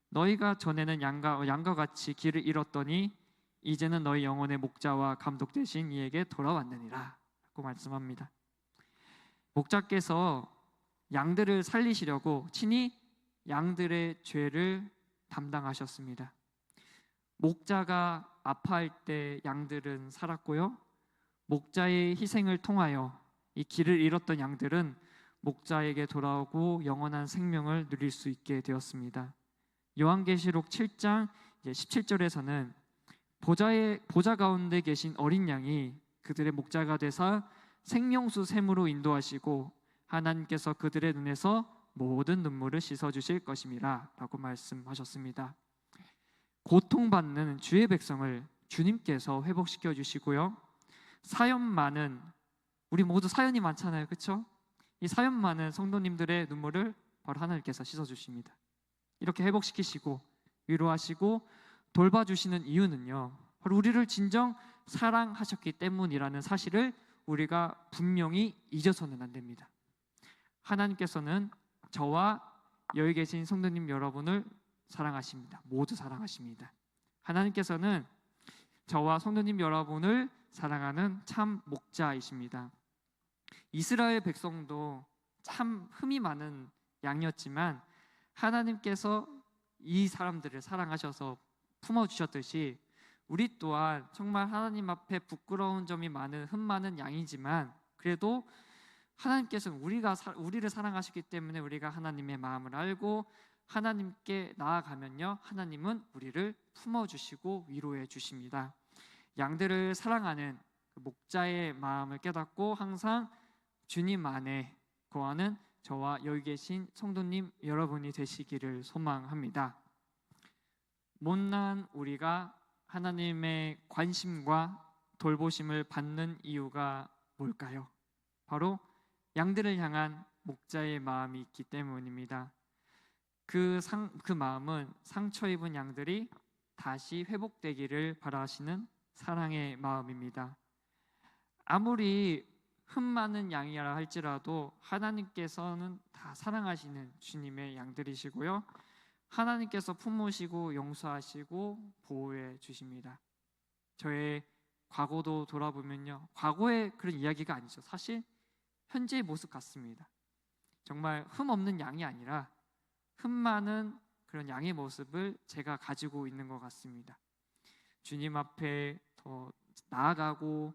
S3: 너희가 전에는 양과 같이 길을 잃었더니 이제는 너희 영혼의 목자와 감독 되신 이에게 돌아왔느니라 라고 말씀합니다. 목자께서 양들을 살리시려고 친히 양들의 죄를 담당하셨습니다. 목자가 아파할 때 양들은 살았고요, 목자의 희생을 통하여 이 길을 잃었던 양들은 목자에게 돌아오고 영원한 생명을 누릴 수 있게 되었습니다. 요한계시록 7장 17절에서는 보좌 가운데 계신 어린 양이 그들의 목자가 되사 생명수 샘으로 인도하시고 하나님께서 그들의 눈에서 모든 눈물을 씻어주실 것임이라 라고 말씀하셨습니다. 고통받는 주의 백성을 주님께서 회복시켜 주시고요, 사연 많은, 우리 모두 사연이 많잖아요, 그렇죠? 이 사연 많은 성도님들의 눈물을 바로 하나님께서 씻어주십니다. 이렇게 회복시키시고 위로하시고 돌봐주시는 이유는요, 바로 우리를 진정 사랑하셨기 때문이라는 사실을 우리가 분명히 잊어서는 안 됩니다. 하나님께서는 저와 여기 계신 성도님 여러분을 사랑하십니다. 모두 사랑하십니다. 하나님께서는 저와 성도님 여러분을 사랑하는 참 목자이십니다. 이스라엘 백성도 참 흠이 많은 양이었지만 하나님께서 이 사람들을 사랑하셔서 품어주셨듯이 우리 또한 정말 하나님 앞에 부끄러운 점이 많은 흠 많은 양이지만 그래도 하나님께서는 우리를 사랑하시기 때문에 우리가 하나님의 마음을 알고 하나님께 나아가면요, 하나님은 우리를 품어주시고 위로해 주십니다. 양들을 사랑하는 목자의 마음을 깨닫고 항상 주님 안에 거하는 저와 여기 계신 성도님 여러분이 되시기를 소망합니다. 못난 우리가 하나님의 관심과 돌보심을 받는 이유가 뭘까요? 바로 양들을 향한 목자의 마음이 있기 때문입니다. 그 마음은 상처 입은 양들이 다시 회복되기를 바라시는 사랑의 마음입니다. 아무리 흠 많은 양이라 할지라도 하나님께서는 다 사랑하시는 주님의 양들이시고요, 하나님께서 품으시고 용서하시고 보호해 주십니다. 저의 과거도 돌아보면요, 과거의 그런 이야기가 아니죠. 사실 현재의 모습 같습니다. 정말 흠 없는 양이 아니라 흠 많은 그런 양의 모습을 제가 가지고 있는 것 같습니다. 주님 앞에 더 나아가고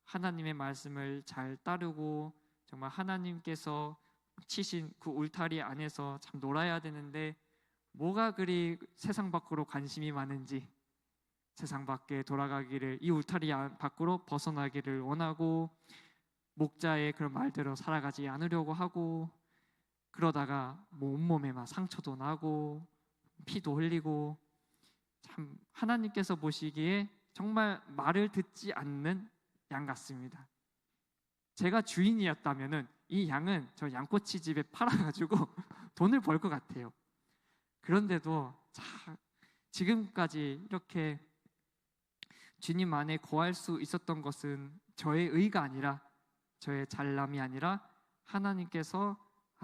S3: 하나님의 말씀을 잘 따르고 정말 하나님께서 치신 그 울타리 안에서 참 놀아야 되는데 뭐가 그리 세상 밖으로 관심이 많은지 세상 밖에 돌아가기를, 이 울타리 밖으로 벗어나기를 원하고 목자의 그런 말대로 살아가지 않으려고 하고 그러다가 온몸에 막 상처도 나고 피도 흘리고 참 하나님께서 보시기에 정말 말을 듣지 않는 양 같습니다. 제가 주인이었다면은 이 양은 저 양꼬치집에 팔아가지고 돈을 벌 것 같아요. 그런데도 지금까지 이렇게 주님 안에 거할 수 있었던 것은 저의 의가 아니라 저의 잘남이 아니라 하나님께서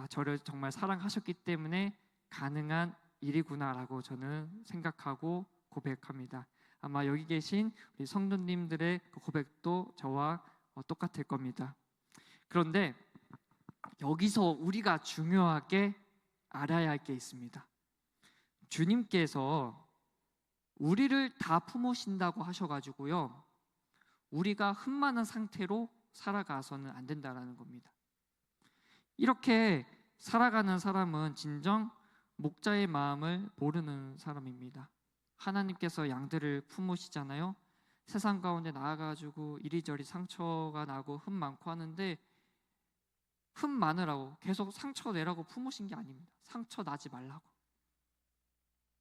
S3: 저를 정말 사랑하셨기 때문에 가능한 일이구나라고 저는 생각하고 고백합니다. 아마 여기 계신 우리 성도님들의 그 고백도 저와 똑같을 겁니다. 그런데 여기서 우리가 중요하게 알아야 할 게 있습니다. 주님께서 우리를 다 품으신다고 하셔가지고요, 우리가 흠 많은 상태로 살아가서는 안 된다라는 겁니다. 이렇게 살아가는 사람은 진정 목자의 마음을 모르는 사람입니다. 하나님께서 양들을 품으시잖아요. 세상 가운데 나아가지고 이리저리 상처가 나고 흠 많고 하는데 흠 많으라고 계속 상처 내라고 품으신 게 아닙니다. 상처 나지 말라고,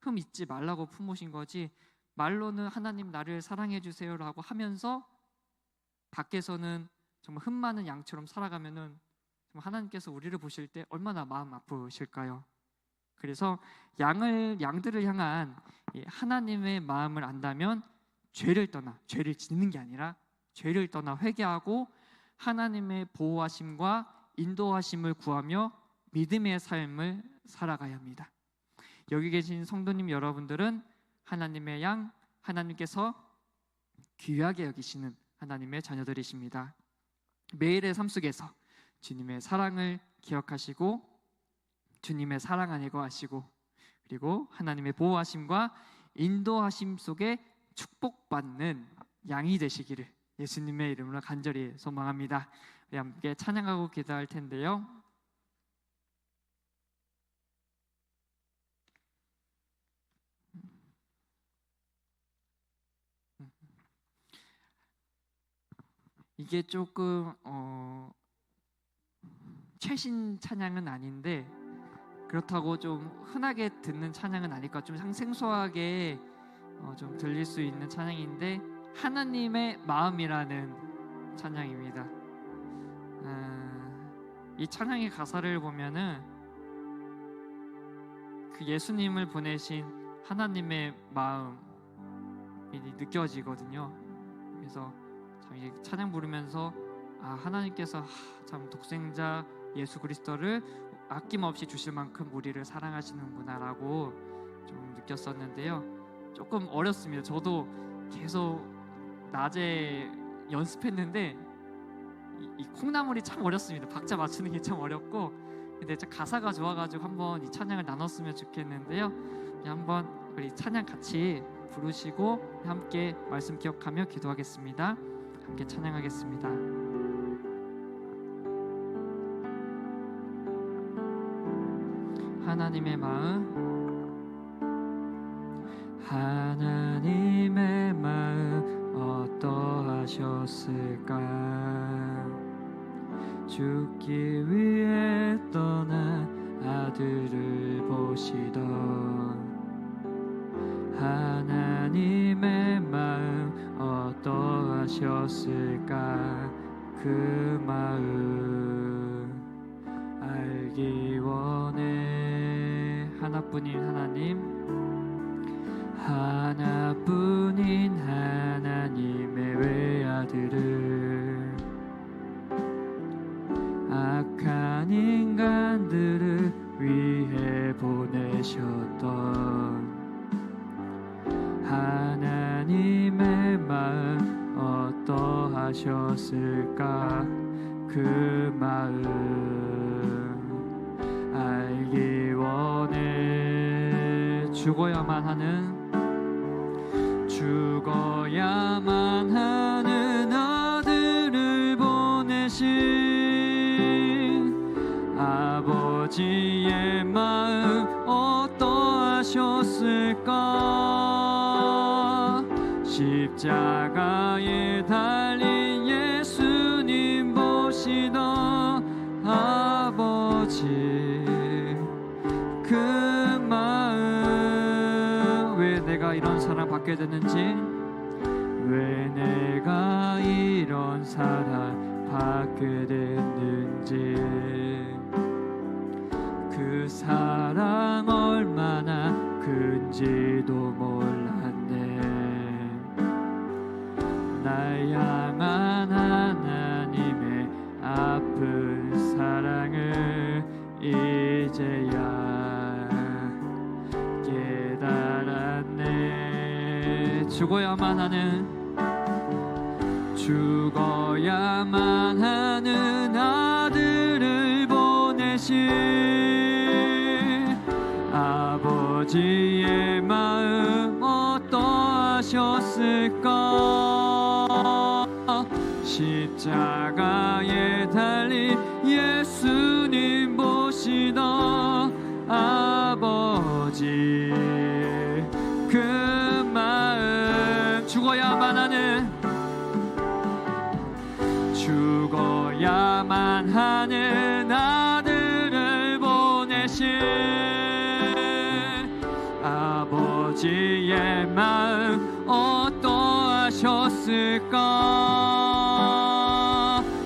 S3: 흠 있지 말라고 품으신 거지, 말로는 하나님 나를 사랑해 주세요라고 하면서 밖에서는 정말 흠 많은 양처럼 살아가면은 하나님께서 우리를 보실 때 얼마나 마음 아프실까요? 그래서 양들을 향한 하나님의 마음을 안다면 죄를 짓는 게 아니라 죄를 떠나 회개하고 하나님의 보호하심과 인도하심을 구하며 믿음의 삶을 살아가야 합니다. 여기 계신 성도님 여러분들은 하나님의 양, 하나님께서 귀하게 여기시는 하나님의 자녀들이십니다. 매일의 삶 속에서 주님의 사랑을 기억하시고 주님의 사랑 안에 거하시고 그리고 하나님의 보호하심과 인도하심 속에 축복받는 양이 되시기를 예수님의 이름으로 간절히 소망합니다. 우리 함께 찬양하고 기도할 텐데요. 이게 조금 최신 찬양은 아닌데 그렇다고 좀 흔하게 듣는 찬양은 아닐까, 좀 생소하게 좀 들릴 수 있는 찬양인데 하나님의 마음이라는 찬양입니다. 이 찬양의 가사를 보면은 그 예수님을 보내신 하나님의 마음이 느껴지거든요. 그래서 참 이게 찬양 부르면서 하나님께서 참 독생자 예수 그리스도를 아낌없이 주실 만큼 우리를 사랑하시는구나라고 좀 느꼈었는데요. 조금 어렵습니다. 저도 계속 낮에 연습했는데 이 콩나물이 참 어렵습니다. 박자 맞추는 게 참 어렵고, 근데 가사가 좋아가지고 한번 이 찬양을 나눴으면 좋겠는데요. 한번 우리 찬양 같이 부르시고 함께 말씀 기억하며 기도하겠습니다. 함께 찬양하겠습니다. 하나님의 마음, 하나님의 마음 어떠하셨을까? 죽기 위해 떠난 아들을 보시던 하나님의 마음 어떠하셨을까? 그 마음 알기 원해. 하나뿐인 하나님, 하나뿐인 하나님의 외아들을 악한 인간들을 위해 보내셨던 하나님의 마음 어떠하셨을까? 그 마음 알기 원해. 죽어야만 하는 아들을 보내신 아버지의 마음 어떠하셨을까? 십자가에 달린 예수님 보시던 아버지 그 마음, 왜 내가 이런 사랑 받게 됐는지, 왜 내가 이런 사랑 받게 됐는지, 그 사랑 얼마나 큰지도 몰랐네. 날 향한 하나님의 아픈 사랑을 이제야 깨달았네. 죽어야만 하는 아들을 보내신 아버지의 마음 어떠하셨을까? 십자가에 달린 예수님 보시던 아버지 그 마음, 죽어야만 하는 아들을 보내신 아버지의 마음 어떠하셨을까?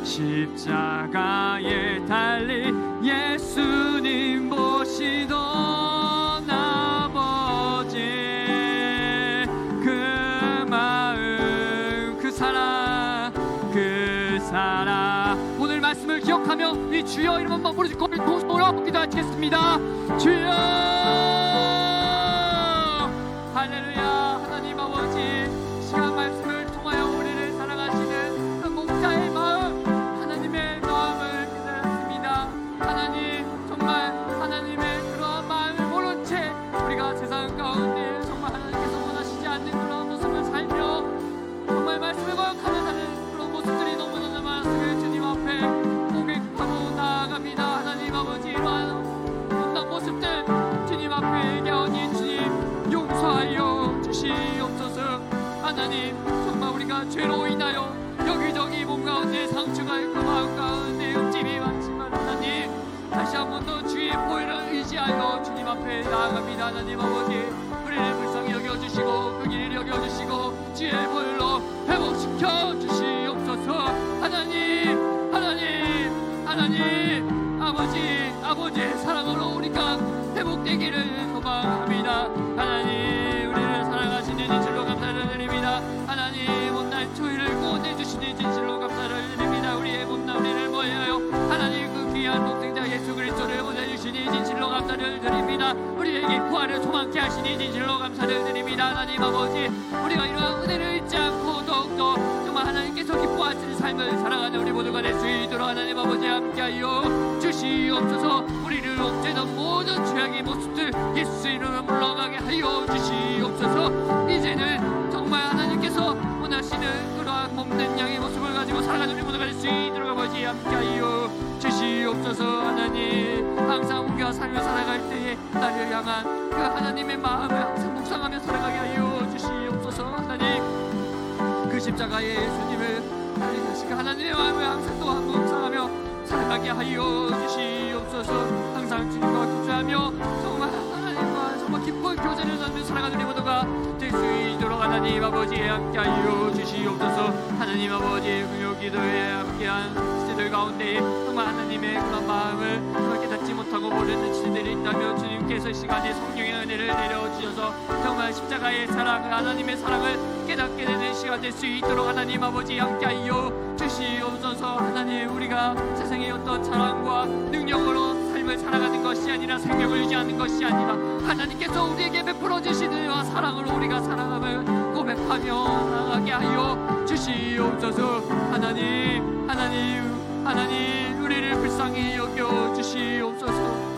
S3: 십자가에 달린 예수님 보시던 아버지 그 마음, 그 사랑 오늘 말씀을 기억하며 우리 주여 이름 한번 부르짖고 기도하겠습니다. 주여
S1: 할렐루야. 하나님 아버지, 시간 말씀을 통하여 우리를 사랑하시는 그 목자의 마음, 하나님의 마음을 깨달았습니다. 하나님, 정말 하나님의 그러한 마음을 모른 채 우리가 세상 가운데 정말 하나님께서 원하시지 않는 그런 모습을 살며 정말 말씀을 거역하며 사는 그런 모습들이 너무나 많았음을 주님 앞에 고백하고 나아갑니다. 하나님 아버지, 이러한 못난 모습들 주님 앞에 얘기하오니 주님 용서하여 주시옵소서. 하나님, 정말 우리가 죄로 인하여 여기저기 몸 가운데 상처가 있고 마음 가운데 욕심이 많지만 하나님, 다시 한 번 더 주의 보혈을 의지하여 주님 앞에 나아갑니다. 하나님 아버지, 우리를 불쌍히 여겨주시고 긍휼히 여겨주시고 주의 보혈로 회복시켜 주시옵소서. 하나님, 하나님, 하나님, 아버지의 사랑으로 우리가 회복되기를 소망합니다. 하나님, 우리를 사랑하시는 진실로 감사를 드립니다. 하나님, 못난 저희를 구원해 주시는 진실로 감사를 드립니다. 우리의 못난 우리를 모여요 하나님, 그 귀한 독생자 예수 그리스도를 보내주시니 진실로 감사를 드립니다. 우리에게 부활을 소망케 하시니 진실로 감사를 드립니다. 하나님 아버지, 우리가 이러한 은혜를 잊지 않고 더욱더 정말 하나님께서 기뻐하시는 삶을 살아가는 우리 모두가 될 수 있도록 하나님 아버지 함께하여 주시옵소서. 우리를 옥죄던 모든 죄악의 모습들 예수 이름으로 물러가게 하여 주시옵소서. 이제는 정말 하나님께서 원하시는 그러한 몸된 양의 모습을 가지고 살아가는 우리 모두가 될 수 있도록 아버지 함께하여 주시옵소서. 하나님, 항상 우리가 삶을 살아갈 때에 나를 향한 그 하나님의 마음을 항상 묵상하며 살아가게 하여 주시옵소서. 하나님, 그 십자가의 예수님을 그 하나님의 마음을 항상 또한 묵상하며 살아가게 하여 주시옵소서. 항상 주님과 교제하며 정말 하나님과 정말 기쁜 교제를 나누며 살아가는 우리 모두가 될 수 있도록 하나님 아버지 함께하여 주시옵소서. 하나님 아버지, 금요 기도에 함께한 시대들 가운데 정말 하나님의 그런 마음을 정말 깨닫지 못하고 모르는 시대들이 있다면 주님께서 시간에 성령의 은혜를 내려주셔서 정말 십자가의 사랑을, 하나님의 사랑을 깨닫게 되는 시간 될 수 있도록 하나님 아버지 함께하여 주시옵소서. 하나님, 우리가 세상의 어떤 자랑과 능력으로 삶을 살아가는 것이 아니라 생명을 유지하는 것이 아니라 하나님께서 우리에게 베풀어 주시는 사랑으로 우리가 살아감을 고백하며 나가게 하여 주시옵소서. 하나님, 하나님, 하나님, 우리를 불쌍히 여겨 주시옵소서.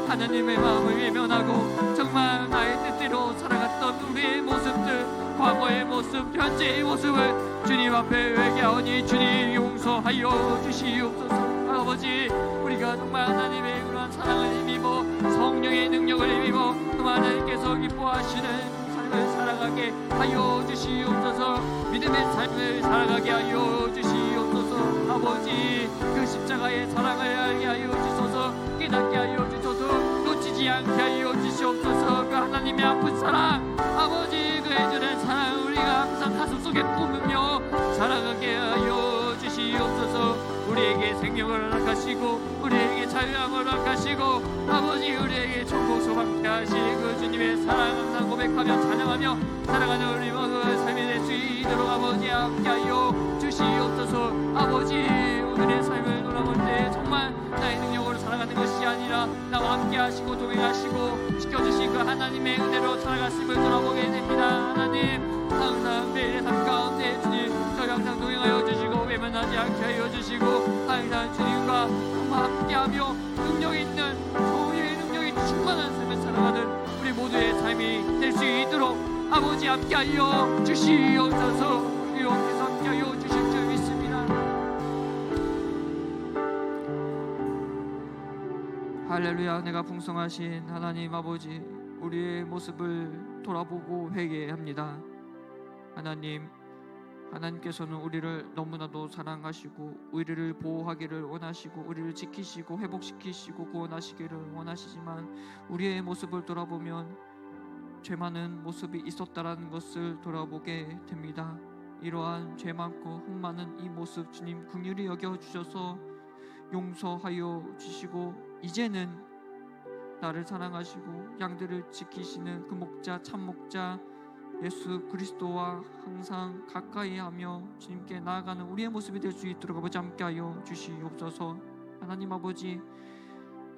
S1: 하나님의 마음을 외면하고 정말 나의 뜻대로 살아갔던 우리의 모습들, 과거의 모습, 현재의 모습을 주님 앞에 회개하오니 주님 용서하여 주시옵소서. 아버지, 우리가 정말 하나님의 그러한 사랑을 힘입어 성령의 능력을 힘입어 정말 하나님께서 기뻐하시는 삶을 살아가게 하여 주시옵소서. 믿음의 삶을 살아가게 하여 주시옵소서. 아버지, 그 십자가의 사랑을 알게 하여 주소서. 깨닫게 하여 주소서. 놓치지 않게 하여 주시옵소서. 그 하나님의 아픈 사랑, 아버지, 그 애들의 사랑 우리가 항상 가슴속에 품으며 살아가게 하여 주시옵소서. 우리에게 생명을 허락하시고 우리에게 자유함을 허락하시고 아버지, 우리에게 천국 소망케 하시는 그 주님의 사랑 항상 고백하며 찬양하며 살아가는 우리 모두의 삶이 될 수 있도록 아버지 함께하여 주시옵소서. 아버지, 오늘의 삶을 돌아볼 때 정말 나의 능력으로 살아가는 것이 아니라 나와 함께하시고 동행하시고 지켜주신 그 하나님의 은혜로 살아갔음을 돌아보게 됩니다. 하나님, 항상 매일의 삶 가운데 주님 저희 항상 동행하여 주시고 외면하지 않게 하여 주시고 항상 주님과 정말 함께하며 능력 있는 소유의 능력이 충만한 삶을 살아가는 우리 모두의 삶이 될 수 있도록 아버지 함께하여 주시옵소서. 주님께서 함께하여 주실 줄 믿습니다.
S3: 할렐루야. 내가 풍성하신 하나님 아버지, 우리의 모습을 돌아보고 회개합니다. 하나님께서는 우리를 너무나도 사랑하시고 우리를 보호하기를 원하시고 우리를 지키시고 회복시키시고 구원하시기를 원하시지만 우리의 모습을 돌아보면 죄 많은 모습이 있었다라는 것을 돌아보게 됩니다. 이러한 죄 많고 흠 많은 이 모습 주님 긍휼히 여겨주셔서 용서하여 주시고 이제는 나를 사랑하시고 양들을 지키시는 그 목자, 참 목자 예수 그리스도와 항상 가까이 하며 주님께 나아가는 우리의 모습이 될 수 있도록 아버지 함께하여 주시옵소서. 하나님 아버지,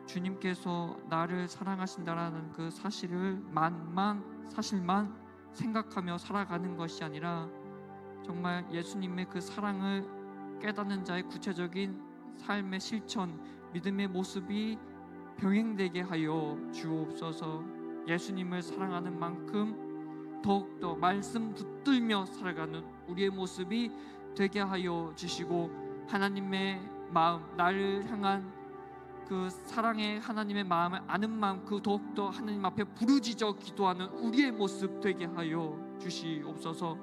S3: 주님께서 나를 사랑하신다라는 그 사실만 생각하며 살아가는 것이 아니라 정말 예수님의 그 사랑을 깨닫는 자의 구체적인 삶의 실천, 믿음의 모습이 병행되게 하여 주옵소서. 예수님을 사랑하는 만큼 더욱더 말씀 붙들며 살아가는 우리의 모습이 되게 하여 주시고, 하나님의 마음, 나를 향한 그 사랑의 하나님의 마음을 아는 만큼 더욱더 하나님 앞에 부르짖어 기도하는 우리의 모습 되게 하여 주시옵소서.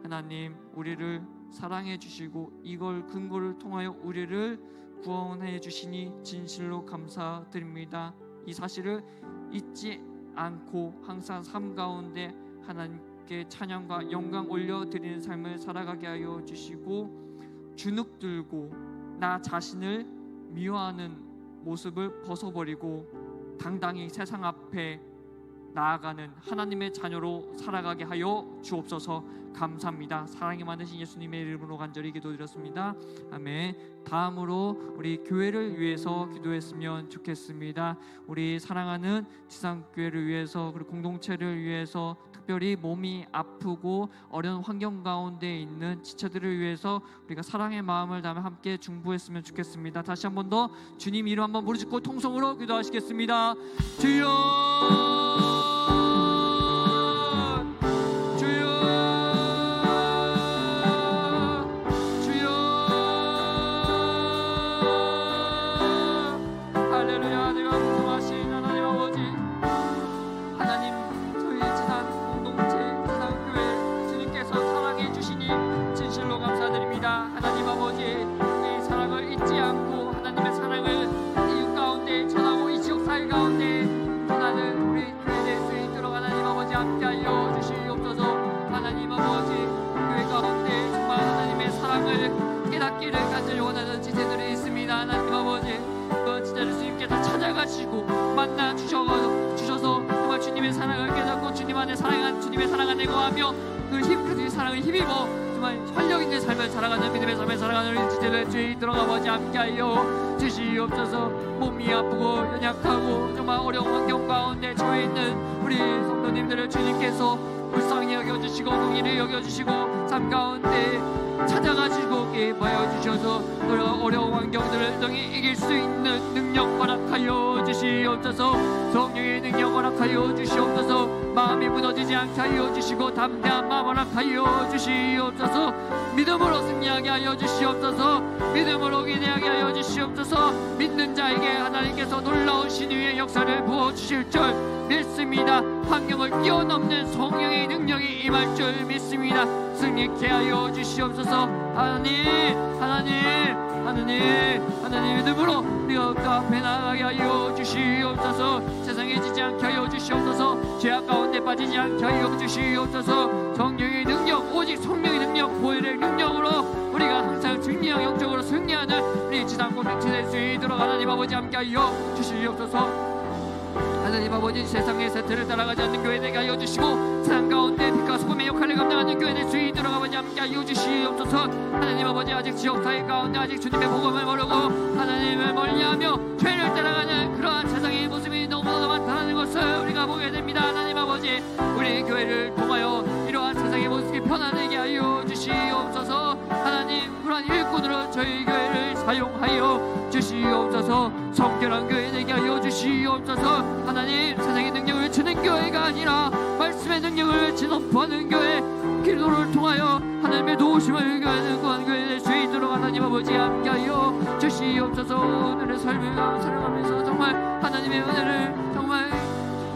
S3: 하나님, 우리를 사랑해 주시고 이걸 근거를 통하여 우리를 구원해 주시니 진실로 감사드립니다. 이 사실을 잊지 않고 항상 삶 가운데 하나님께 찬양과 영광 올려드리는 삶을 살아가게 하여 주시고, 주눅들고 나 자신을 미워하는 모습을 벗어버리고 당당히 세상 앞에 나아가는 하나님의 자녀로 살아가게 하여 주옵소서. 감사합니다. 사랑이 많으신 예수님의 이름으로 간절히 기도드렸습니다. 아멘. 다음으로 우리 교회를 위해서 기도했으면 좋겠습니다. 우리 사랑하는 지상교회를 위해서, 그리고 공동체를 위해서, 특별히 몸이 아프고 어려운 환경 가운데 있는 지체들을 위해서 우리가 사랑의 마음을 다음에 함께 중보했으면 좋겠습니다. 다시 한 번 더 주님 이름 한번 부르짖고 통성으로 기도하시겠습니다. 주여, 깨닫기를 간절히 원하는 지체들이 있습니다. 하나님 아버지, 그 지체를 주님께서 찾아가시고 만나 주셔서 정말 주님의 사랑을 깨닫고 주님 안에 주님의 사랑 안에 거하며 그 사랑을 힘입어 정말 활력 있는 삶을 살아가는 믿음의 삶을 살아가는 우리 지체들 주의 아버지 함께하여 주시옵소서. 몸이 아프고 연약하고 정말 어려운 환경 가운데 처해 있는 우리 성도님들을 주님께서 불쌍히 여겨주시고 동일히 여겨주시고 삶 가운데 찾아가시고 기뻐하여 주셔서 어려운 환경들을 능히 이길 수 있는 능력 허락하여 주시옵소서. 성령의 능력 허락하여 주시옵소서. 마음이 무너지지 않게 하여 주시고 담대한 마음 허락하여 주시옵소서. 믿음으로 승리하게 하여 주시옵소서. 믿음으로 기대하게 하여 주시옵소서. 믿는 자에게 하나님께서 놀라운 신유의 역사를 부어주실 줄 믿습니다. 환경을 뛰어넘는 성령의 능력이 임할 줄 믿습니다. 승리케 하여 주시옵소서. 하나님 믿음으로 우리가 그 앞에 나아가게 하여 주시옵소서. 세상에 지지 않게 하여 주시옵소서. 죄악 가운데 빠지지 않게 하여 주시옵소서. 성령의 능력, 오직 성령의 능력, 보혈의 능력으로 우리가 항상 승리하고 영적으로 승리하는 우리 지상 공동체 될 수 있도록 하나님 아버지 함께 하여 주시옵소서. 하나님 아버지, 세상의 세태를 따라가지 않는 교회 되게 하여 주시고 세상 가운데 빛과 소금의 역할을 감당하는 교회 될 수 있도록 아버지 함께 하여 주시옵소서. 하나님 아버지, 아직 지역사회 가운데 아직 주님의 복음을 모르고 하나님을 멀리하며 죄를 따라가는 그러한 세상의 모습이 너무나 많다는 것을 우리가 보게 됩니다. 하나님 아버지, 우리 교회를 통하여 이러한 세상의 모습이 편안하게 하여 주시옵소서. 하나님, 그러한 일꾼으로 저희 교회를 사용하여 주시옵소서. 성결한 교회 되게 하여 주시옵소서. 하나님, 세상의 능력을 주는 교회가 아니라 말씀의 능력을 진업하는 교회, 기도를 통하여 하나님의 도우심을 교회는 그한 교회 될 수 있도록 하나님 아버지 함께하여 주시옵소서. 오늘의 삶을 살아가면서 정말 하나님의 은혜를 정말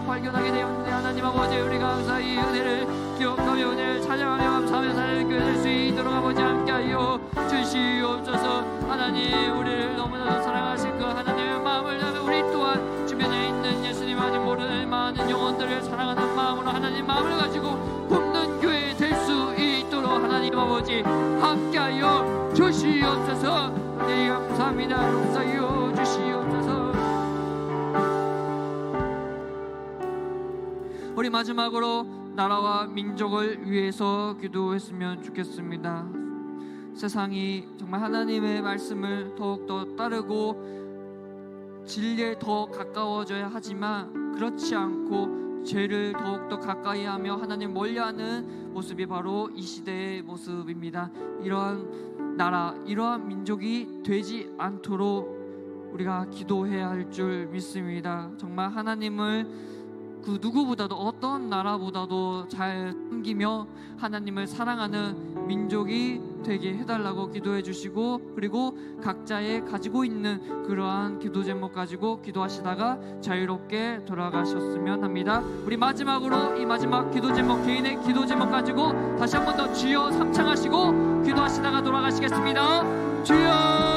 S3: 발견하게 되었는데 하나님 아버지, 우리가 항상 이 은혜를 기억하며 은혜를 찬양하며 감사하며 사는 교회 될 수 있도록 아버지 함께하여 주시옵소서. 하나님, 우리를 너무나도 사랑하실 그 하나님의 마음을 담아 우리 또한 주변에 있는 예수님 아직 모르는 많은 영혼들을 사랑하는 마음으로 하나님 마음을 가지고 굽는 교회 될 수 있도록 하나님 아버지 함께하여 주시옵소서. 네, 감사합니다. 용서하여 주시옵소서. 우리 마지막으로 나라와 민족을 위해서 기도했으면 좋겠습니다. 세상이 정말 하나님의 말씀을 더욱더 따르고 진리에 더 가까워져야 하지만 그렇지 않고 죄를 더욱더 가까이하며 하나님 멀리하는 모습이 바로 이 시대의 모습입니다. 이러한 나라, 이러한 민족이 되지 않도록 우리가 기도해야 할 줄 믿습니다. 정말 하나님을 그 누구보다도 어떤 나라보다도 잘 섬기며 하나님을 사랑하는 민족이 되게 해달라고 기도해 주시고, 그리고 각자의 가지고 있는 그러한 기도 제목 가지고 기도하시다가 자유롭게 돌아가셨으면 합니다. 우리 마지막으로 이 마지막 기도 제목, 개인의 기도 제목 가지고 다시 한 번 더 주여 삼창하시고 기도하시다가 돌아가시겠습니다. 주여